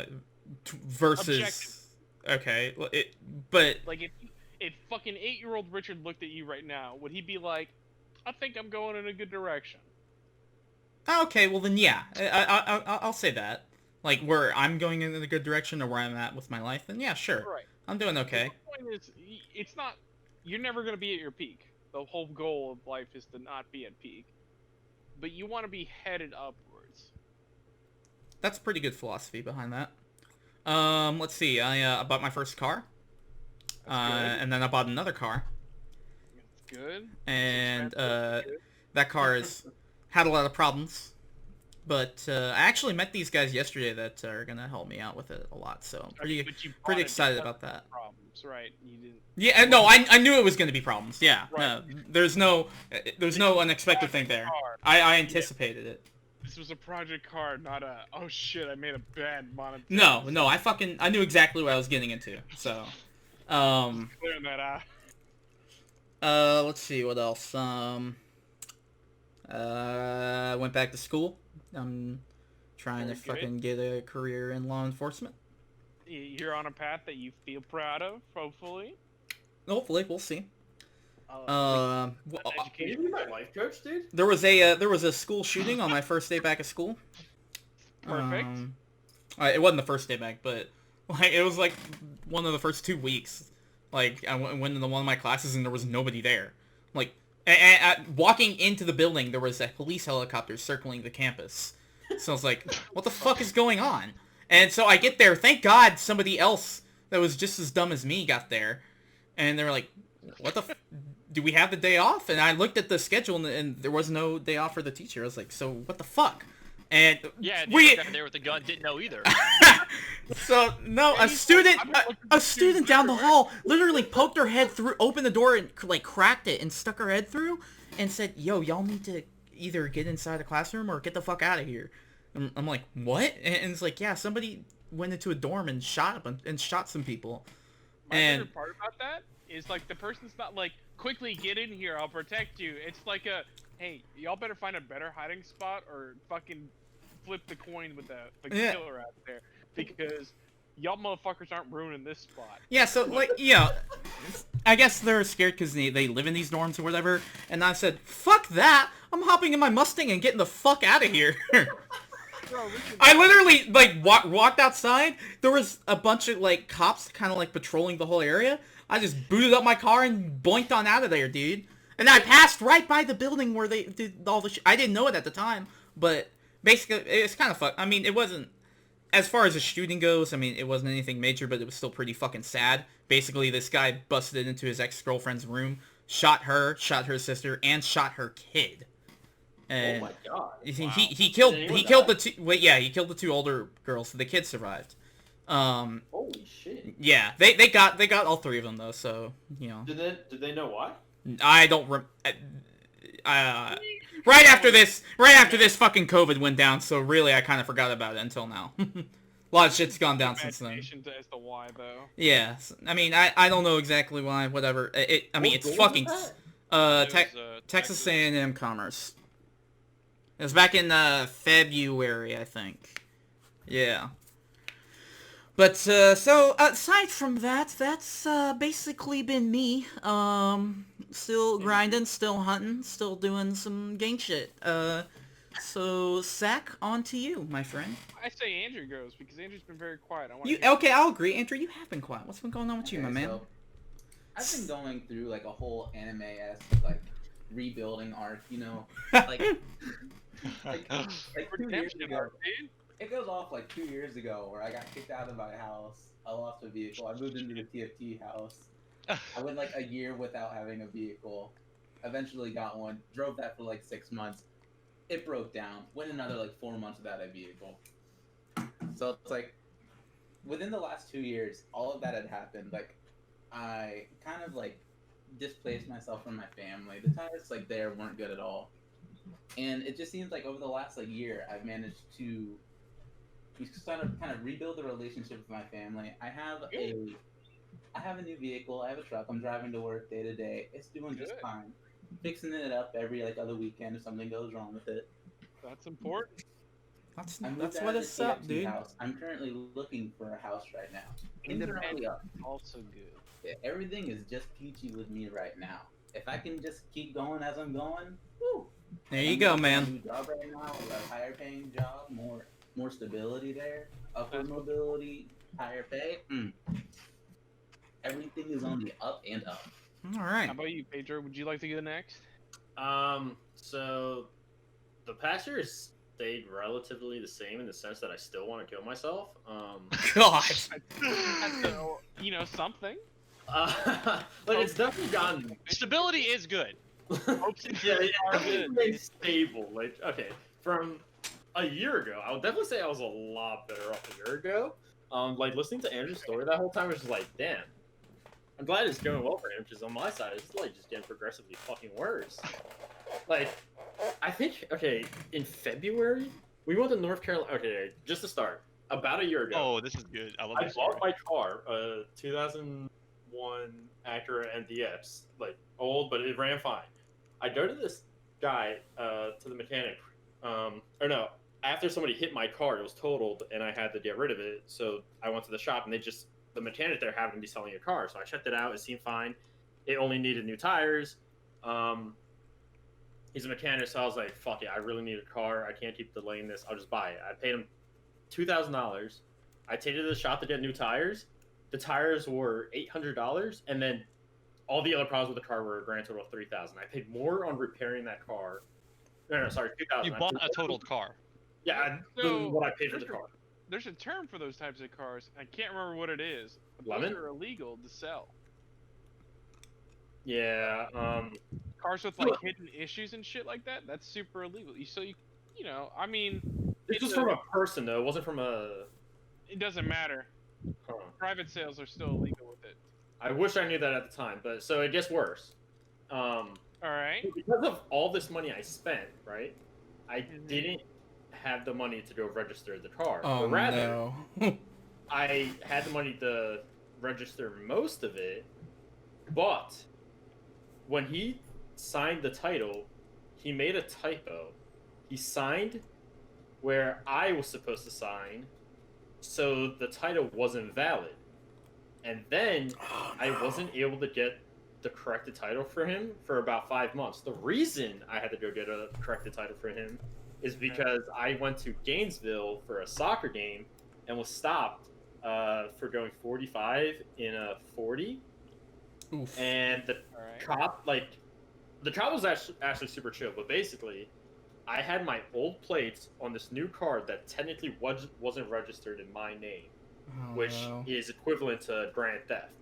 versus Objective. Okay, but Like if fucking 8-year-old Richard looked at you right now, would he be like, I think I'm going in a good direction? Okay, well then yeah, I'll say that. Like where I'm going in a good direction or where I'm at with my life, then yeah, sure. Right. I'm doing okay. The point is, it's not, you're never going to be at your peak. The whole goal of life is to not be at peak. But you want to be headed upwards. That's pretty good philosophy behind that. Let's see, I bought my first car. And then I bought another car. It's good. And that car has had a lot of problems. But I actually met these guys yesterday that are gonna help me out with it a lot, so I'm pretty excited about that. Problems. problems, right? You didn't. Yeah, no, I knew it was going to be problems. Yeah, Right. there's no unexpected thing there. I anticipated it. This was a project card, not a. Oh shit! I made a bad monetary. No, I knew exactly what I was getting into. So, Clearing that out. let's see what else. Went back to school. I'm trying to Very good. fucking get a career in law enforcement. You're on a path that you feel proud of, hopefully. Hopefully, we'll see. Can you be my life coach, dude? There was a school shooting on my first day back at school. Perfect. It wasn't the first day back, but like it was like one of the first 2 weeks. Like I went into one of my classes and there was nobody there. Like walking into the building, there was a police helicopter circling the campus. So I was like, what the fuck is going on? And so I get there. Thank God somebody else that was just as dumb as me got there. And they were like, what the do we have the day off? And I looked at the schedule and there was no day off for the teacher. I was like, so what the fuck? And Yeah, we guy there with the gun didn't know either. so no, a student down the hall literally poked her head through, opened the door and like cracked it and stuck her head through and said, yo, y'all need to either get inside the classroom or get the fuck out of here. And I'm like, what? And it's like, yeah, somebody went into a dorm and shot some people. My And favorite part about that is like the person's not like, quickly get in here, I'll protect you. It's like a, hey, y'all better find a better hiding spot or fucking flip the coin with the Yeah. killer out there because y'all motherfuckers aren't ruining this spot. yeah, so like, yeah, I guess they're scared because they live in these dorms or whatever. And I said, fuck that! I'm hopping in my Mustang and getting the fuck out of here. Bro, I literally like walked outside. There was a bunch of like cops kind of like patrolling the whole area. I just booted up my car and boinked on out of there, dude. And I passed right by the building where they did all the I didn't know it at the time, but basically it's kind of fuck. I mean, it wasn't as far as the shooting goes. I mean, it wasn't anything major, but it was still pretty fucking sad. Basically, this guy busted into his ex-girlfriend's room, shot her sister, and shot her kid. And Oh my god! he killed Did anyone he killed die? the two. Wait, yeah, he killed the two older girls. The kid survived. Holy shit! Yeah, they got all three of them though. So you know, Did they know why? I don't. Right after this fucking COVID went down. So really, I kind of forgot about it until now. A lot of shit's gone down since then. Imagination as to why though. Yeah, I mean, I don't know exactly why. Whatever. I mean, What it's game fucking was that? It was, Texas A&M Commerce. It was back in February, I think. Yeah. But so aside from that, that's basically been me. Still grinding, still hunting, still doing some gang shit. So Zach, on to you, my friend. I say Andrew goes because Andrew's been very quiet. I want You okay? I'll agree, Andrew. You have been quiet. What's been going on with you, my Okay, man? so I've been going through like a whole anime-esque like rebuilding arc, you know, like like 2 years ago. It goes off like 2 years ago where I got kicked out of my house. I lost a vehicle. I moved into the TFT house. I went like a year without having a vehicle. Eventually got one. Drove that for like 6 months. It broke down. Went another like 4 months without a vehicle. So it's like within the last 2 years, all of that had happened. Like I kind of like displaced myself from my family. The ties like there weren't good at all. And it just seems like over the last like year, I've managed to kind of rebuild the relationship with my family. I have a new vehicle. I have a truck. I'm driving to work day to day. It's doing just Good. fine. Fixing it up every like other weekend if something goes wrong with it. That's important. That's I moved that's out what of it's the up, TFT dude. House. I'm currently looking for a house right now. Things are really up. Also good. Yeah, everything is just peachy with me right now. If I can just keep going as I'm going, woo. There you I'm go, working on a man. new job right now, a higher paying job, more stability there, upward mobility, higher pay. Everything is on the up and up. All right. How about you, Pedro? Would you like to go next? So the past year has stayed relatively the same in the sense that I still want to kill myself. God. You know, something. But it's definitely gotten Stability is good. yeah, it's definitely been stable. Like, okay, from a year ago, I would definitely say I was a lot better off a year ago. Like listening to Andrew's story that whole time was just like, damn, I'm glad it's going well for him, because on my side, it's like just getting progressively fucking worse. Like, I think, okay, in February, we went to North Carolina. Okay, just to start, about a year ago, Oh, this is good. I love I this bought story. my car, a 2001 Acura NDX, like old, but it ran fine. I go to this guy, to the mechanic, or no, after somebody hit my car, it was totaled, and I had to get rid of it. So I went to the shop, and the mechanic there happened to be selling a car. So I checked it out. It seemed fine. It only needed new tires. He's a mechanic, so I was like, fuck it, I really need a car. I can't keep delaying this. I'll just buy it. I paid him $2,000. I take it to the shop to get new tires. The tires were $800, and then all the other problems with the car were a grand total of $3,000. I paid more on repairing that car. No, sorry, $2,000. You bought a totaled car. Yeah, than what I paid for the car. There's a term for those types of cars. I can't remember what it is. But Lemon? those are illegal to sell. Yeah. Cars with like hidden issues and shit like that. That's super illegal. You know, I mean. This was from a person though. It wasn't from a. It doesn't matter. Huh. Private sales are still illegal with it. I wish I knew that at the time, but so it gets worse. All right. Because of all this money I spent, right? I didn't have the money to go register the car. Oh, or rather, no. I had the money to register most of it, but when he signed the title, he made a typo. He signed where I was supposed to sign, so the title wasn't valid. And then I wasn't able to get the corrected title for him for about 5 months. The reason I had to go get a corrected title for him is because I went to Gainesville for a soccer game and was stopped for going 45 in a 40. Oof. And the cop, the cop was actually super chill, but basically, I had my old plates on this new car that technically wasn't registered in my name, which is equivalent to grand theft.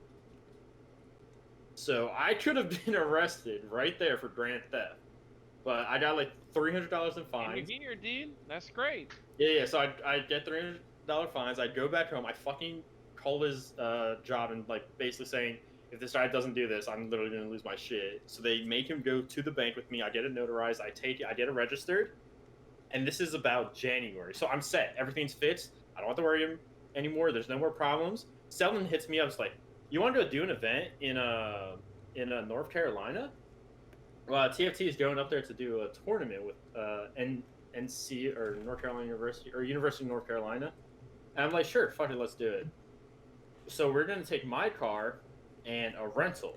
So I could have been arrested right there for grand theft, but I got like $300 in fines. Here, dude. That's great. Yeah. So I get $300 fines. I go back home. I fucking call his job and like basically saying, if this guy doesn't do this, I'm literally gonna lose my shit. So they make him go to the bank with me. I get it notarized. I take it. I get it registered. And this is about January. So I'm set. Everything's fixed. I don't have to worry anymore. There's no more problems. Selden hits me up. It's like, you want to do an event in North Carolina? Well, TFT is going up there to do a tournament with NC or North Carolina University or University of North Carolina. And I'm like, sure, fuck it, let's do it. So we're gonna take my car and a rental.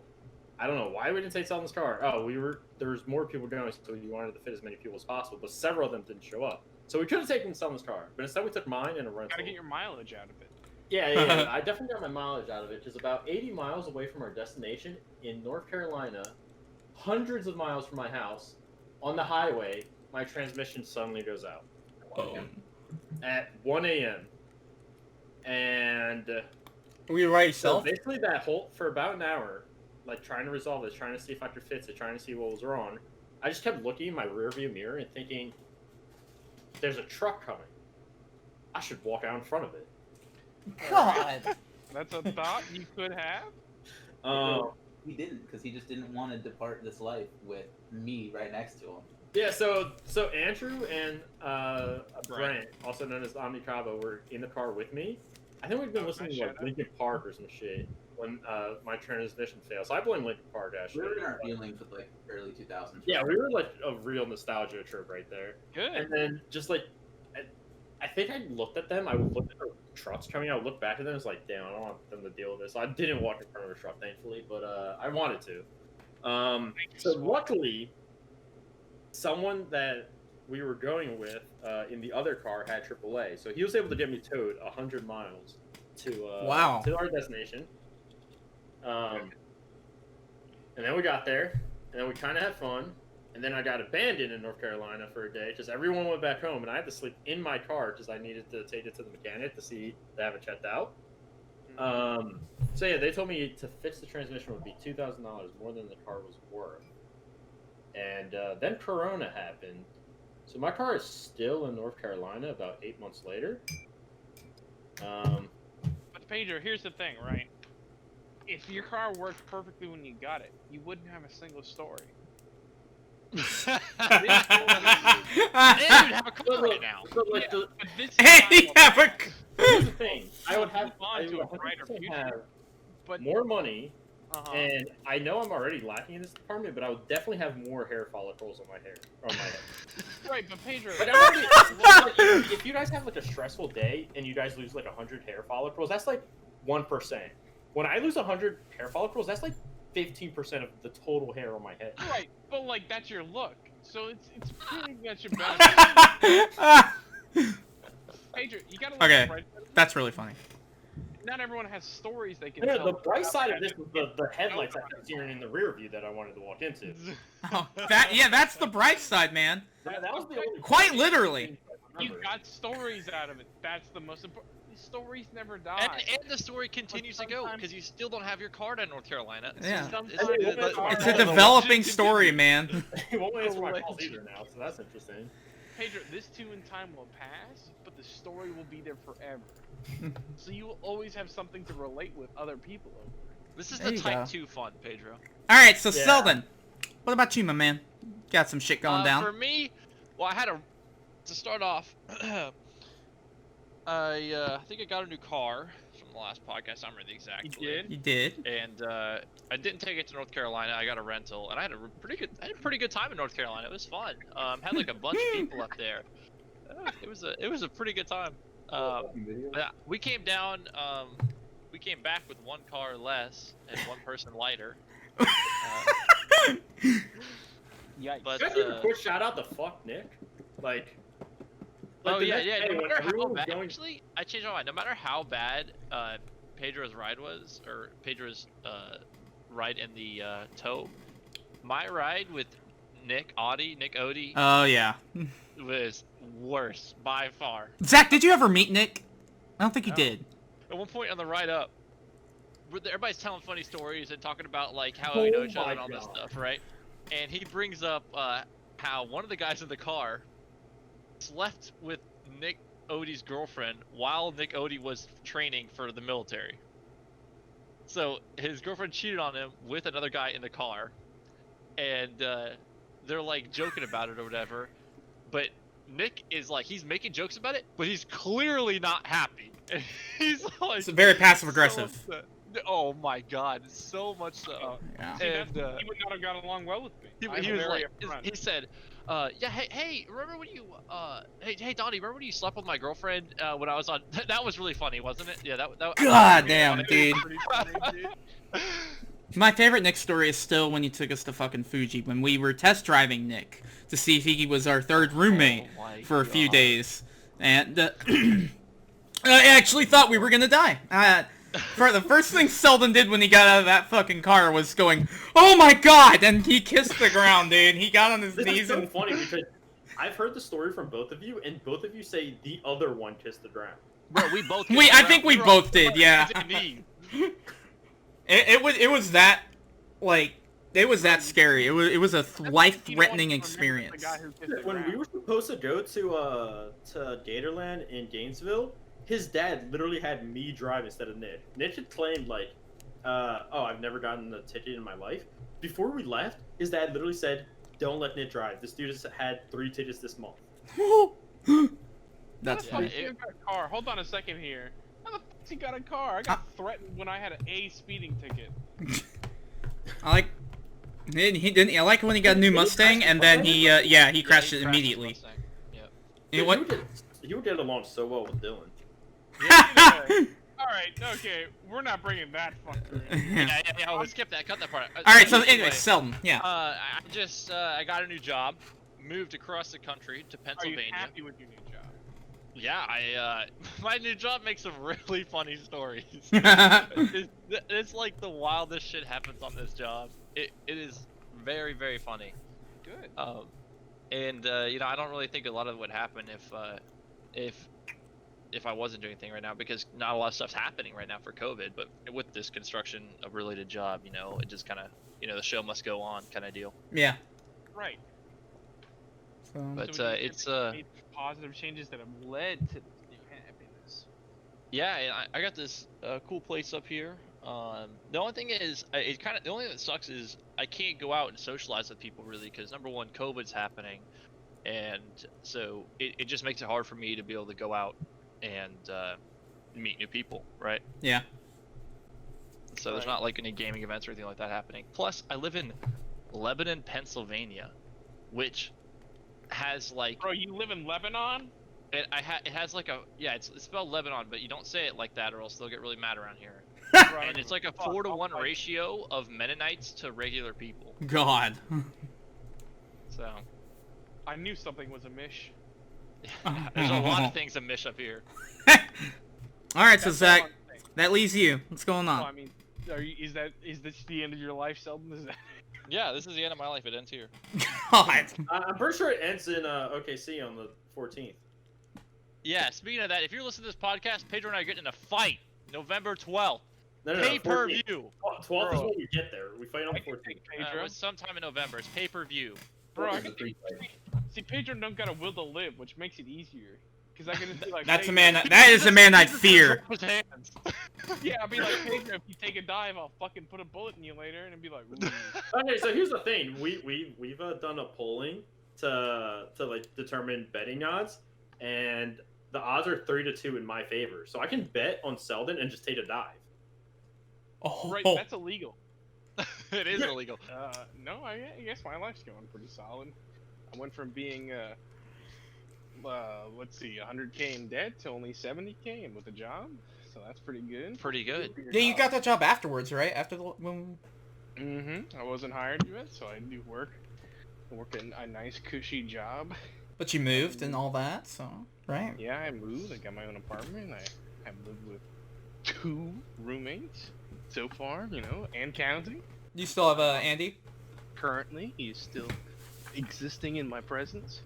I don't know why we didn't take Selden's car. Oh, there was more people going, so we wanted to fit as many people as possible, but several of them didn't show up. So we could have taken Selden's car, but instead we took mine and a rental. Gotta get your mileage out of it. Yeah. I definitely got my mileage out of it, because about 80 miles away from our destination in North Carolina, hundreds of miles from my house, on the highway, my transmission suddenly goes out. At 1 a.m. And Were you right so yourself? basically that whole, for about an hour, like trying to resolve this, trying to see if I could fix it, trying to see what was wrong, I just kept looking in my rearview mirror and thinking, there's a truck coming. I should walk out in front of it. God. That's a thought you could have. He didn't, because he just didn't want to depart this life with me right next to him. Yeah, so Andrew and Brent, also known as Omni Cabo, were in the car with me. I think we've been listening to like Linkin Park or some shit when my transmission failed. So I blame Linkin Park actually. We were in our feelings with like early 2000s. Yeah, we were like a real nostalgia trip right there. Good. And then just like, I think I looked at them. I looked at the trucks coming out. Looked back at them. It's like, damn, I don't want them to deal with this. So I didn't walk in front of a truck, thankfully, but I wanted to. So luckily, someone that we were going with in the other car had AAA, so he was able to get me towed 100 miles to our destination. And then we got there, and then we kind of had fun, and then I got abandoned in North Carolina for a day because everyone went back home, and I had to sleep in my car because I needed to take it to the mechanic to have it checked out. So yeah, they told me to fix the transmission would be $2,000 more than the car was worth. And then Corona happened. So my car is still in North Carolina about 8 months later. But Pedro, here's the thing, right? If your car worked perfectly when you got it, you wouldn't have a single story. Dude, have a car right now. So, like, But this is Hey, not have a. here's the thing. I would have, Move on I to would a brighter 100% future. have But more money, uh-huh. and I know I'm already lacking in this department, but I would definitely have more hair follicles on my hair, on my head. Right, but Pedro, Like, I'm already, if you guys have like a stressful day and you guys lose like 100 hair follicles, that's like 1%. When I lose 100 hair follicles, that's like 15% of the total hair on my head. right, but like that's your look, so it's proving that you're better. Pedro, you gotta look Okay. at the bright side. That's really funny. Not everyone has stories they can No, tell. the bright side of this is the headlights I kept seeing in the rear view that I wanted to walk into. Oh, that's the bright side, man. That was the only Quite literally. You got stories out of it. That's the most important. These stories never die. And the story continues to go because you still don't have your card in North Carolina. So Yeah. It's It's a developing story, man. He won't answer my calls either now, so that's interesting. Pedro, this too in time will pass, but the story will be there forever. So you will always have something to relate with other people over. This is There the you type go. 2 fun, Pedro. Alright, so Yeah. Selden. What about you, my man? Got some shit going down? For me, well, I had to start off. I think I got a new car from the last podcast. I remember the exact. You did? You did? And I didn't take it to North Carolina. I got a rental, and I had a pretty good time in North Carolina. It was fun. Had like a bunch of people up there. It was a pretty good time. Yeah, we came down. We came back with one car less and one person lighter. Yikes. But Can I give a quick shout out to fuck Nick? Like oh the yeah, next yeah. day No when matter how everyone was bad, going- actually, I changed my mind. No matter how bad Pedro's ride was, or Pedro's ride in the tow, my ride with Nick Odie Oh, yeah. was worse by far. Zach, did you ever meet Nick? I don't think you No. did. At one point on the ride up, everybody's telling funny stories and talking about like how we know each other and all this stuff, right? And he brings up how one of the guys in the car slept with Nick Odie's girlfriend while Nick Odie was training for the military. So his girlfriend cheated on him with another guy in the car, and they're like joking about it or whatever. But Nick is like, he's making jokes about it, but he's clearly not happy. And he's like, It's very passive aggressive. so upset. Oh my god, so much so. Yeah. See, And he would not have got along well with me. he I'm was very like, upfront. he said, yeah, hey, remember when you, hey, Donnie, remember when you slept with my girlfriend when I was on? That was really funny, wasn't it? Yeah, that. God damn, It was dude. pretty funny, dude. My favorite Nick story is still when you took us to fucking Fuji, when we were test driving Nick to see if he was our third roommate Oh my for a few God. days. And I actually thought we were gonna die. For the first thing Selden did when he got out of that fucking car was going, "Oh my god!" and he kissed the ground, dude. He got on his This knees is so and funny because I've heard the story from both of you, and both of you say the other one kissed the ground. Bro, we both. I think we both did, yeah. Indeed. it was that, like, it was that scary. It was a life-threatening You know what? experience. The guy who kissed the When we ground. were supposed to go to Gatorland in Gainesville, his dad literally had me drive instead of Nick. Nick had claimed like, oh, I've never gotten a ticket in my life. Before we left, his dad literally said, "Don't let Nick drive. This dude has had 3 tickets this month." That's How the funny. fuck he got a car? Hold on a second here. How the fuck he got a car? I got threatened when I had a speeding ticket. I like. He didn't. I like when he got a new Mustang, and then he crashed it immediately. Mustang. Yep. You know what? He would get along so well with Dylan. Alright, okay, we're not bringing that fucker in. Yeah. Oh, skip that. Cut that part. All right. So anyway, Selden. Yeah. I got a new job, moved across the country to Are you Pennsylvania. happy with your new job? Yeah, my new job makes some really funny stories. It's like the wildest shit happens on this job. It is very, very funny. Good. And you know, I don't really think a lot of it would happen if I wasn't doing anything right now, because not a lot of stuff's happening right now for COVID. But with this construction related job, you know, it just kind of, you know, the show must go on kind of deal. Yeah. Right. But So we it's made positive changes that have led to this new happiness. yeah, and I got this cool place up here. The only thing is, the only thing that sucks is I can't go out and socialize with people really because number one, COVID's happening, and so it just makes it hard for me to be able to go out and meet new people, right? Yeah. So there's not like any gaming events or anything like that happening. Plus, I live in Lebanon, Pennsylvania, which has like. Bro, you live in Lebanon? It has like it's spelled Lebanon, but you don't say it like that or else they'll get really mad around here. And it's like a 4-to-1 ratio of Mennonites to regular people. God. So. I knew something was amiss. There's a lot of things amiss up here. Alright, so Zach, that leaves you. What's going Oh, on? I mean, is this the end of your life, Sheldon? Is that... Yeah, this is the end of my life. It ends here. God. I'm pretty sure it ends in OKC on the 14th. Yeah, speaking of that, if you're listening to this podcast, Pedro and I are getting in a fight November 12th. No, 14th. Pay-per-view. 12th is when we get there. We fight on the 14th. Pedro. Sometime in November. It's pay-per-view. Bro, I It's a can free fight. see Pedro don't got a will to live, which makes it easier. Because I can just be like, That's a Pedro- man. That is a man I fear. His hands. Yeah, I'll be like, Pedro, if you take a dive, I'll fucking put a bullet in you later, and it'd be like, ooh. Okay, so here's the thing. We've done a polling to like determine betting odds, and the odds are 3-2 in my favor. So I can bet on Selden and just take a dive. Oh. Right, that's illegal. It is illegal. No, I guess my life's going pretty solid. I went from being, let's see, 100K in debt to only 70K and with a job, so that's pretty good. Pretty good. Yeah, you got that job afterwards, right? After the when. I wasn't hired yet, so I do work a nice cushy job. But you moved and all that, so right. Yeah, I moved. I got my own apartment. I have lived with 2 roommates so far, and counting. You still have Andy? Currently, he is still existing in my presence.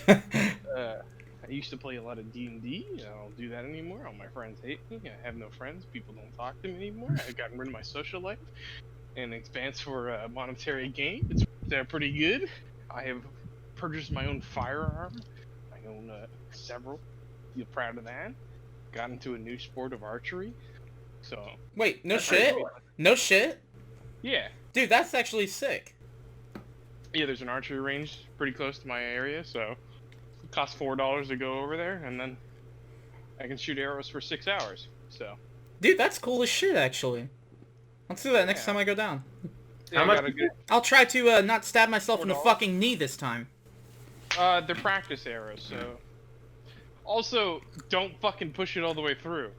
I used to play a lot of D&D. I don't do that anymore. All my friends hate me. I have no friends. People don't talk to me anymore. I've gotten rid of my social life and advanced for a monetary gain. It's pretty good. I have purchased my own firearm. I own several. Feel proud of that. Got into a new sport of archery. So. Wait, no That's shit? pretty cool. No shit? Yeah. Dude, that's actually sick. Yeah, there's an archery range pretty close to my area, so it costs $4 to go over there, and then I can shoot arrows for 6 hours. So. Dude, that's cool as shit, actually. Let's do that next Yeah. time I go down. Yeah, How I much- gotta get- I'll try to not stab myself in the $4? fucking knee this time. They're practice arrows, so. Also, don't fucking push it all the way through.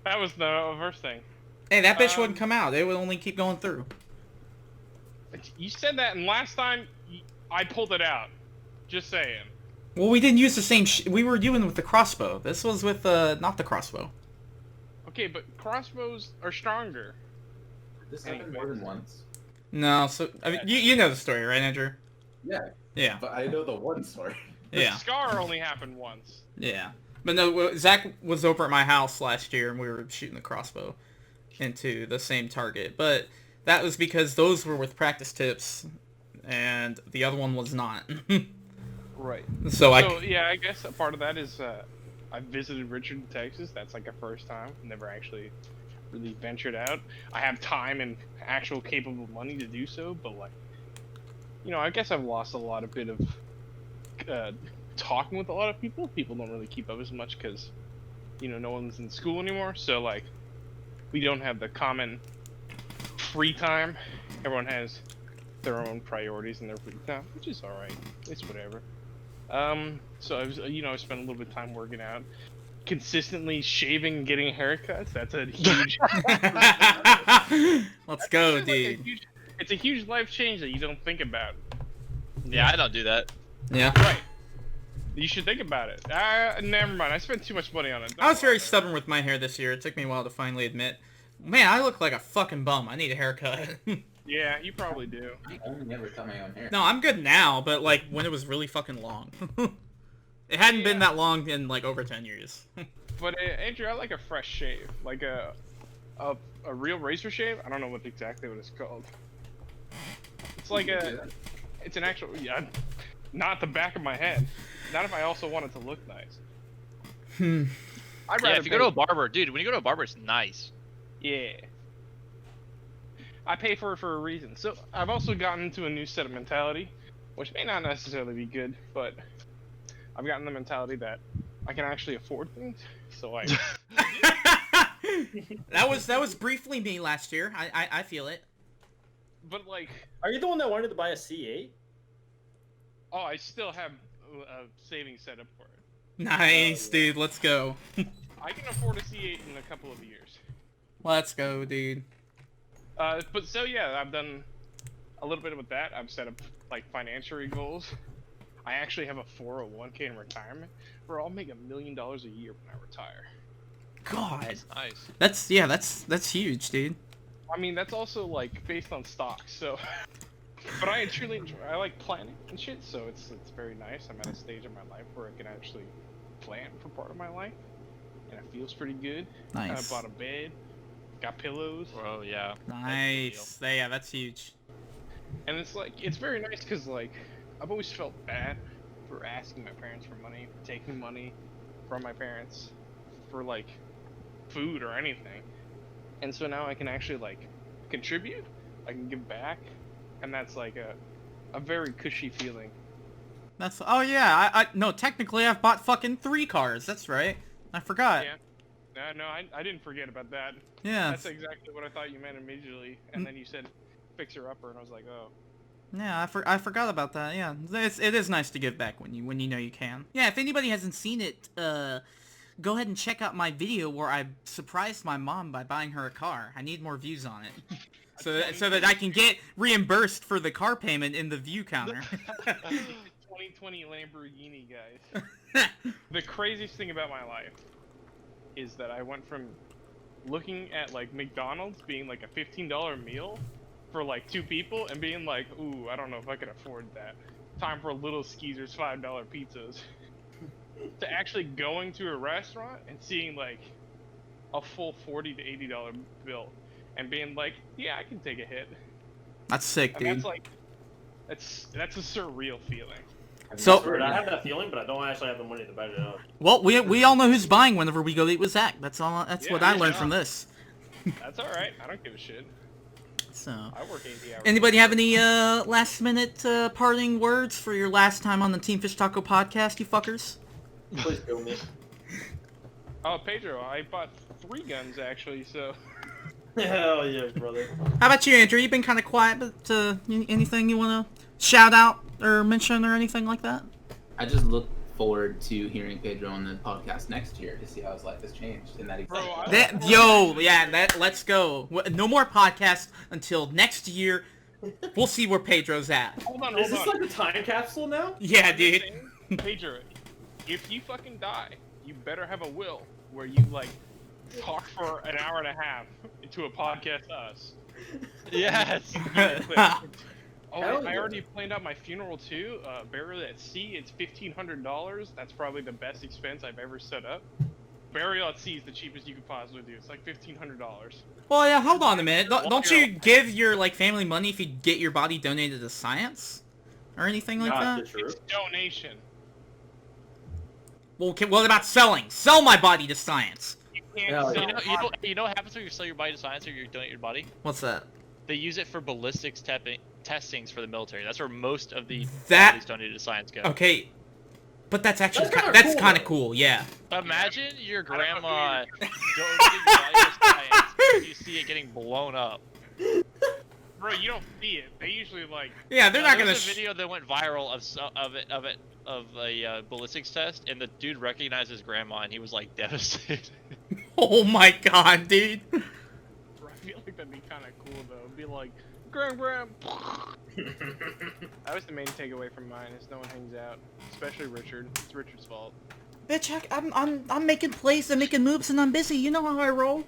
That was the first thing. Hey, that bitch wouldn't Um, come out. It would only keep going through. You said that, and last time I pulled it out. Just saying. Well, we didn't use the same we were doing with the crossbow. This was with, not the crossbow. Okay, but crossbows are stronger. This happened more than once. No, so, I mean, you know the story, right, Andrew? Yeah, Yeah, but I know the one story. The yeah, scar only happened once. yeah. But no, Zach was over at my house last year, and we were shooting the crossbow into the same target. But that was because those were with practice tips, and the other one was not. Right. So Yeah, I guess a part of that is I visited Richard, Texas. That's like a first time. Never actually really ventured out. I have time and actual capable money to do so, but like, I guess I've lost a lot of bit of talking with a lot of people. People don't really keep up as much because, no one's in school anymore. So like, we don't have the common free time. Everyone has their own priorities in their free time, which is all right. It's whatever. So I was, I spent a little bit of time working out, consistently shaving and getting haircuts. That's a huge. let's go, It's like a dude. it's a huge life change that you don't think about. Yeah, I don't do that. Yeah. Right. You should think about it. Never mind. I spent too much money on it. I was very stubborn with my hair this year. It took me a while to finally admit, man, I look like a fucking bum. I need a haircut. Yeah, you probably do. I only never cut my own hair. No, I'm good now, but like when it was really fucking long. It hadn't been that long in like over 10 years. But Andrew, I like a fresh shave, like a real razor shave. I don't know exactly what it's called. It's like it's an actual not the back of my head. Not if I also want it to look nice. I'd rather Yeah, if you go to a barber, dude, when you go to a barber, it's nice. Yeah. I pay for it for a reason. So I've also gotten into a new set of mentality, which may not necessarily be good, but I've gotten the mentality that I can actually afford things. So like, that was briefly me last year. I feel it. but like, Are you the one that wanted to buy a C8? oh, I still have a savings set up for it. Nice, dude. Let's go. I can afford a C8 in a couple of years. Let's go, dude. But so yeah, I've done a little bit with that. I've set up like financial goals. I actually have a 401k in retirement where I'll make $1 million a year when I retire. God. Nice. That's huge, dude. I mean, that's also like based on stocks. So, but I truly enjoy. I like planning and shit. So it's very nice. I'm at a stage in my life where I can actually plan for part of my life, and it feels pretty good. Nice. I bought a bed, got pillows. Oh yeah. Nice. Yeah, that's huge. And it's like, it's very nice because like, I've always felt bad for asking my parents for money, for taking money from my parents for like food or anything. And so now I can actually like contribute, I can give back, and that's like a very cushy feeling. That's, oh yeah, I no, technically I've bought fucking 3 cars, that's right. I forgot. Yeah. No, I didn't forget about that. Yeah. That's exactly what I thought you meant immediately. And then you said fixer upper, and I was like, oh. Yeah, I forgot about that. Yeah, it is nice to give back when you know you can. Yeah, if anybody hasn't seen it, go ahead and check out my video where I surprised my mom by buying her a car. I need more views on it, so that I can get reimbursed for the car payment in the view counter. 2020 Lamborghini, guys. The craziest thing about my life is that I went from looking at like McDonald's being like a $15 meal for like 2 people and being like, ooh, I don't know if I could afford that. Time for Little Skeezer's $5 pizzas. To actually going to a restaurant and seeing like a full $40 to $80 bill and being like, yeah, I can take a hit. That's sick, And dude. that's like, that's a surreal feeling. So I have that feeling, but I don't actually have the money to back it up. well, we all know who's buying whenever we go eat with Zach. That's all. That's Yeah, what I yeah. learned from this. That's alright, I don't give a shit. So, I work 80 hours. anybody have any last minute parting words for your last time on the Team Fish Taco podcast, you fuckers? Please kill me. Oh, Pedro, I bought 3 guns actually, so. Hell yeah, brother. How about you, Andrew? You've been kind of quiet, but anything you want to shout out or mention or anything like that? I just look forward to hearing Pedro on the podcast next year to see how his life has changed in that Bro, example. Let's go. No more podcasts until next year. We'll see where Pedro's at. Hold on, Is hold this on. like a time capsule now? Yeah, dude. Pedro, if you fucking die, you better have a will where you like talk for an hour and a half into a podcast us. Yes. Oh, Hell I yeah. already planned out my funeral too. Burial at sea, it's $1,500. That's probably the best expense I've ever set up. Burial at sea is the cheapest you could possibly do. It's like $1,500. Well, yeah. Hold on a minute. Don't you give your like family money if you get your body donated to science or anything like Not that? the truth. It's donation. Well, what about selling? Sell my body to science. You can't Hell sell yeah. You know what happens when you sell your body to science or you donate your body? What's that? They use it for ballistics testings for the military. That's where most of the That- bodies donated to science go. Okay, but that's actually That's kinda that's cool, kind of though. cool. Yeah. Imagine your I don't know grandma who donating your body to science and you see it getting blown up. Bro, you don't see it. They usually like. Yeah, they're not There gonna. was a video that went viral of a ballistics test, and the dude recognized his grandma, and he was like devastated. Oh my god, dude. Bro, I feel like that'd be kind of cool though. It'd be like, Gram. That was the main takeaway from mine. Is no one hangs out, especially Richard. It's Richard's fault. Bitch, I'm making plays and making moves and I'm busy. You know how I roll.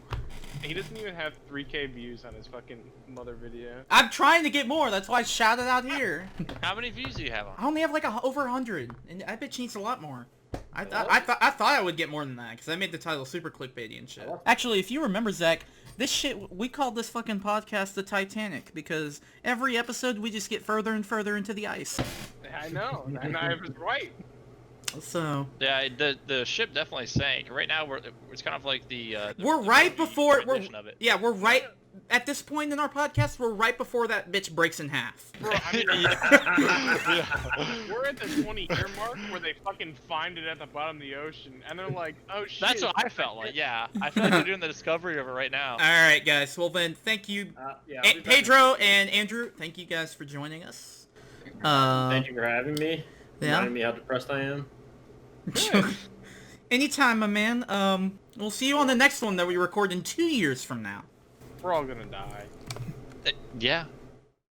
He doesn't even have 3K views on his fucking mother video. I'm trying to get more. That's why I shouted out here. How many views do you have on? I only have like over 100, and I bet she needs a lot more. I thought I would get more than that because I made the title super clickbaity and shit. Actually, if you remember, Zach, this shit we called this fucking podcast the Titanic because every episode we just get further and further into the ice. I know, and I was right. So Yeah, the ship definitely sank. Right now, it's kind of like the we're right before rendition of it. yeah, we're right at this point in our podcast. We're right before that bitch breaks in half. Bro, I mean, Yeah. we're at the 20-year mark where they fucking find it at the bottom of the ocean, and they're like, oh shit. That's what I felt like. Yeah, I feel like they're doing the discovery of it right now. All right, guys. Well then, thank you, Yeah, I'll be back Pedro next and Andrew. Thank you guys for joining us. week. Thank you for having me. Yeah. Reminding me how depressed I am. Anytime, my man. We'll see you on the next one that we record in 2 years from now. We're all gonna die. Yeah.